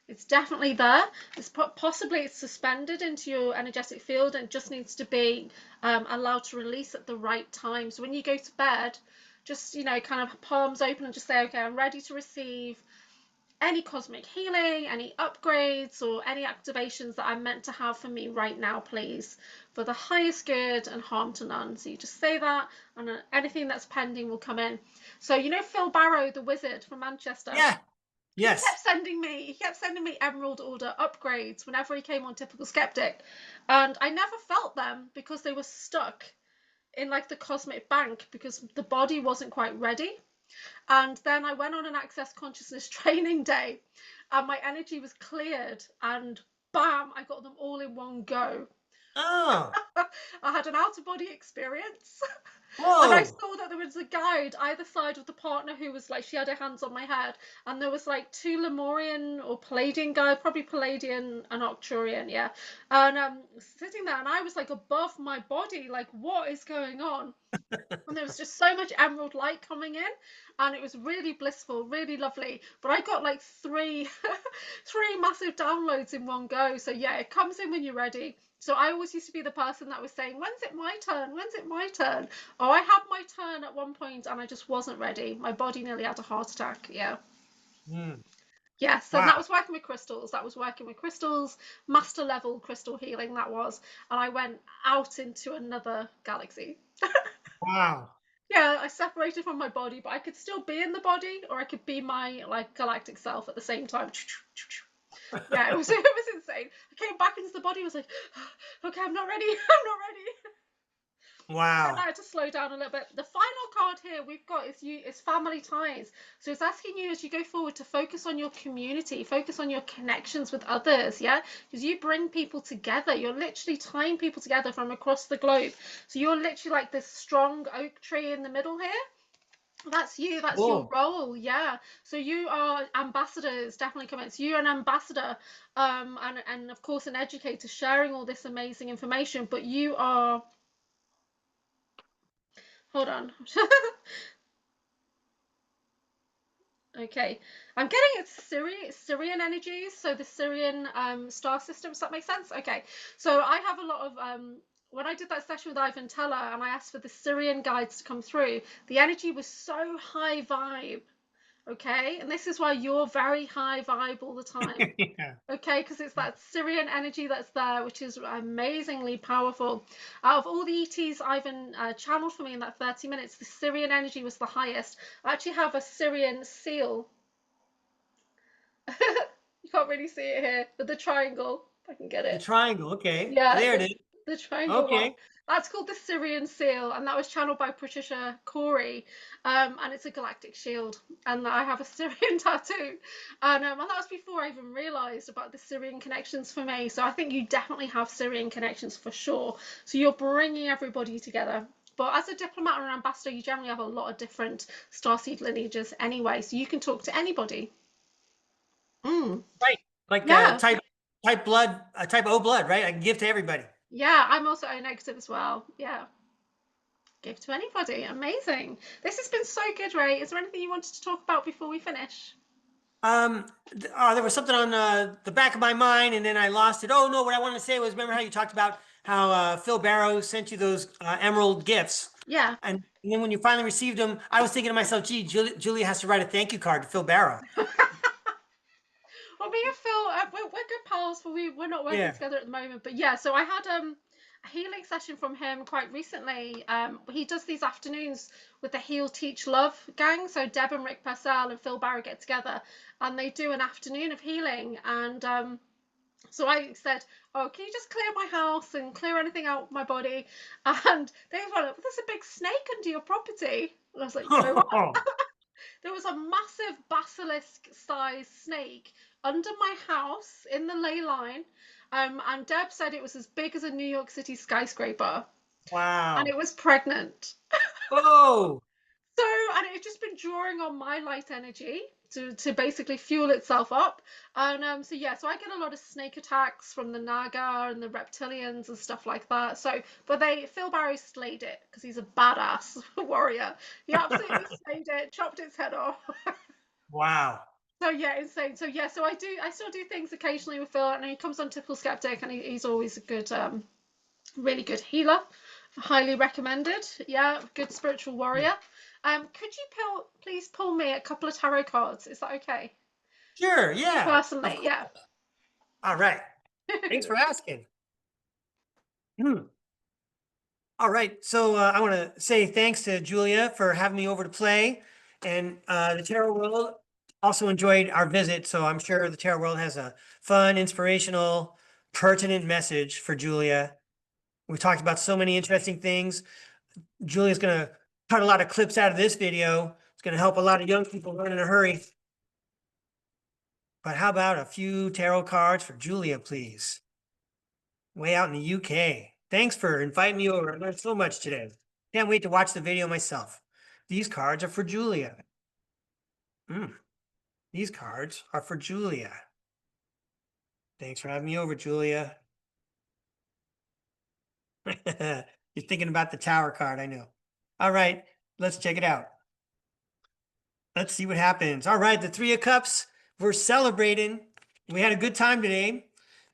It's definitely there. It's possibly it's suspended into your energetic field and just needs to be allowed to release at the right time. So when you go to bed, just, you know, kind of palms open and just say, okay, I'm ready to receive any cosmic healing, any upgrades, or any activations that I'm meant to have for me right now, please, for the highest good and harm to none. So you just say that, and anything that's pending will come in. So you know Phil Barrow, the wizard from Manchester. Yeah. Yes. He kept sending me Emerald Order upgrades whenever he came on Typical Skeptic, and I never felt them because they were stuck in like the cosmic bank because the body wasn't quite ready. And then I went on an access consciousness training day and my energy was cleared and bam, I got them all in one go. Oh. I had an out of body experience. And I Whoa. saw that there was a guide either side of the partner who was like, she had her hands on my head, and there was like two Lemurian or Palladian guys, probably Palladian and Arcturian, yeah. And sitting there, and I was like above my body, like, what is going on? And there was just so much emerald light coming in, and it was really blissful, really lovely. But I got like three massive downloads in one go. So yeah, it comes in when you're ready. So I always used to be the person that was saying, when's it my turn? When's it my turn? Oh, I had my turn at one point and I just wasn't ready. My body nearly had a heart attack. Yeah. Mm. Yes, and Wow. that was working with crystals. That was working with crystals, master level crystal healing, that was. And I went out into another galaxy. Wow. Yeah, I separated from my body, but I could still be in the body, or I could be my like galactic self at the same time. Yeah, it was insane. I came back into the body, was like, okay, I'm not ready. I'm not ready. And I Wow. had to slow down a little bit. The final card here we've got is family ties. So it's asking you as you go forward to focus on your community, focus on your connections with others, yeah? Because you bring people together. You're literally tying people together from across the globe. So you're literally like this strong oak tree in the middle here. That's you, that's your Cool. role, yeah. So you are ambassadors, definitely comments. You're an ambassador, and of course an educator sharing all this amazing information, but you are, hold on. Okay, I'm getting it's Syrian energies, so the Syrian star system. Does that make sense? Okay, so I have a lot of when I did that session with Ivan Teller and I asked for the Syrian guides to come through, the energy was so high vibe Okay, and this is why you're very high vibe all the time. Yeah. Okay, because it's that Syrian energy that's there, which is amazingly powerful. Out of all the ETs Ivan channeled for me in that 30 minutes, the Syrian energy was the highest. I actually have a Syrian seal. You can't really see it here, but the triangle, if I can get The it. triangle. Okay. Yeah, There it is. the triangle one. Okay. That's called the Syrian seal, and that was channeled by Patricia Corey. And it's a galactic shield, and I have a Syrian tattoo. And that was before I even realized about the Syrian connections for me. So I think you definitely have Syrian connections for sure. So you're bringing everybody together. But as a diplomat or an ambassador, you generally have a lot of different starseed lineages anyway, so you can talk to anybody. Right. Like Yeah. type blood, type O blood, right? I can give to everybody. Yeah, I'm also O negative as well. Yeah. Give to anybody. Amazing. This has been so good, Ray. Is there anything you wanted to talk about before we finish? There was something on the back of my mind, and then I lost it. Oh no, what I wanted to say was, remember how you talked about how Phil Barrow sent you those emerald gifts, Yeah. and then when you finally received them, I was thinking to myself, gee, Julia has to write a thank you card to Phil Barrow. Well, me and Phil, we're good pals, but we're not working Yeah. together at the moment. But yeah, so I had a healing session from him quite recently. He does these afternoons with the Heal Teach Love gang. So Deb and Rick Purcell and Phil Barrow get together, and they do an afternoon of healing. And so I said, "Oh, can you just clear my house and clear anything out my body?" And they were like, "There's a big snake under your property." And I was like, "So what?" There was a massive basilisk-sized snake under my house in the ley line, and Deb said it was as big as a New York City skyscraper, and Wow. it was pregnant. Oh. So, and it had just been drawing on my light energy to basically fuel itself up. And so yeah, so I get a lot of snake attacks from the Naga and the reptilians and stuff like that. So, but Phil Barry slayed it because he's a badass warrior. He absolutely slayed it, chopped its head off. Wow. So yeah, insane. So yeah, so I still do things occasionally with Phil, and he comes on Typical Skeptic, and he's always a good, really good healer. Highly recommended. Yeah, good spiritual warrior. Could you please pull me a couple of tarot cards? Is that okay? Sure. Yeah. Of Personally, course. yeah. All right. Thanks for asking. Hmm. All right. So I want to say thanks to Julia for having me over to play. And the Tarot World also enjoyed our visit. So I'm sure the Tarot World has a fun, inspirational, pertinent message for Julia. We talked about so many interesting things. Julia's going to cut a lot of clips out of this video. It's going to help a lot of young people learn in a hurry. But how about a few tarot cards for Julia, please? Way out in the UK. Thanks for inviting me over. I learned so much today. Can't wait to watch the video myself. These cards are for Julia. These cards are for Julia. Thanks for having me over, Julia. You're thinking about the tower card, I know. All right, let's check it out. Let's see what happens. All right, the Three of Cups. We're celebrating. We had a good time today.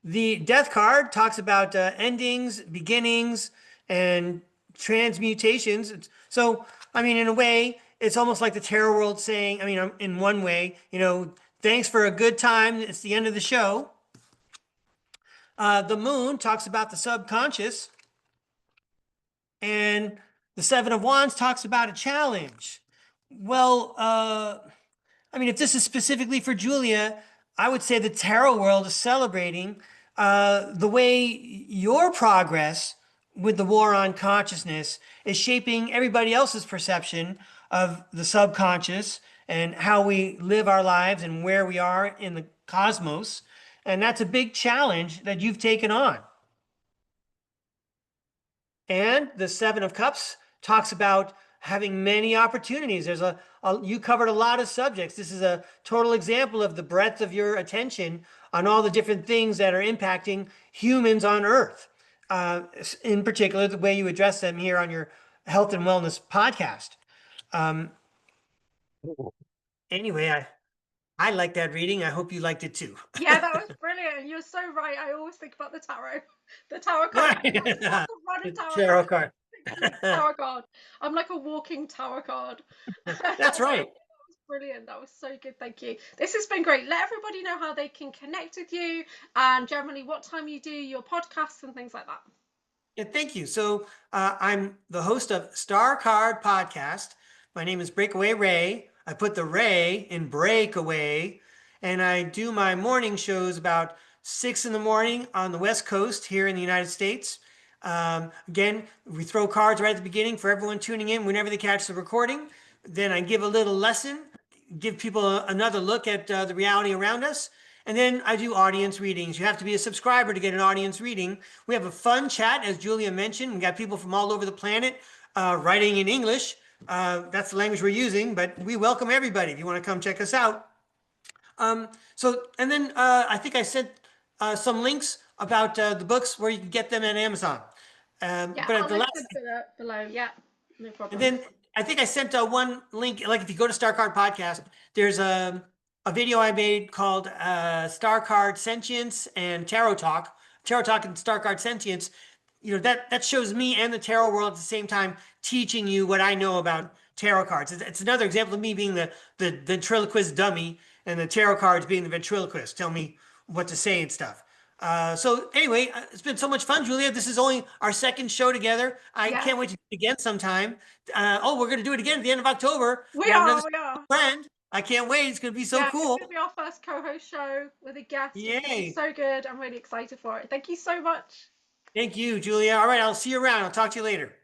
The Death card talks about endings, beginnings, and transmutations. So, I mean, in a way, it's almost like the tarot world saying, I mean, in one way, thanks for a good time. It's the end of the show. The Moon talks about the subconscious. And the Seven of Wands talks about a challenge. Well, I mean, if this is specifically for Julia, I would say the tarot world is celebrating the way your progress with the war on consciousness is shaping everybody else's perception of the subconscious and how we live our lives and where we are in the cosmos. And that's a big challenge that you've taken on. And the Seven of Cups talks about having many opportunities. You covered a lot of subjects. This is a total example of the breadth of your attention on all the different things that are impacting humans on Earth. In particular, the way you address them here on your health and wellness podcast. Anyway, I liked that reading. I hope you liked it too. Yeah, that was brilliant. You're so right. I always think about the tarot. The tarot card. Tarot card. Tower card. I'm like a walking tower card. That's right. Brilliant. That was so good. Thank you. This has been great. Let everybody know how they can connect with you and generally what time you do your podcasts and things like that. Yeah, thank you. So I'm the host of StarCard Podcast. My name is Breakaway Ray. I put the Ray in Breakaway, and I do my morning shows about 6 in the morning on the West Coast here in the United States. Again, we throw cards right at the beginning for everyone tuning in whenever they catch the recording. Then I give a little lesson, give people another look at the reality around us. And then I do audience readings. You have to be a subscriber to get an audience reading. We have a fun chat, as Julia mentioned. We got people from all over the planet writing in English. That's the language we're using, but we welcome everybody if you want to come check us out. And then I think I sent some links about the books where you can get them at Amazon. Yeah, But at I'll the link last, them below. Yeah, no and problem. then I think I sent one link. Like if you go to StarCard Podcast, there's a video I made called StarCard Sentience and Tarot Talk. Tarot Talk and StarCard Sentience. You know that shows me and the tarot world at the same time, teaching you what I know about tarot cards. It's another example of me being the ventriloquist dummy and the tarot cards being the ventriloquist. Tell me what to say and stuff. So anyway, it's been so much fun, Julia. This is only our second show together. I Yeah, can't wait to do it again sometime. We're going to do it again at the end of October. we We have are. another We are. friend. I can't wait. It's going to be so Yeah, it's cool. going to be our first co-host show with a guest. It's going to be Yay. so good. I'm really excited for it. Thank you so much. Thank you, Julia. All right, I'll see you around. I'll talk to you later.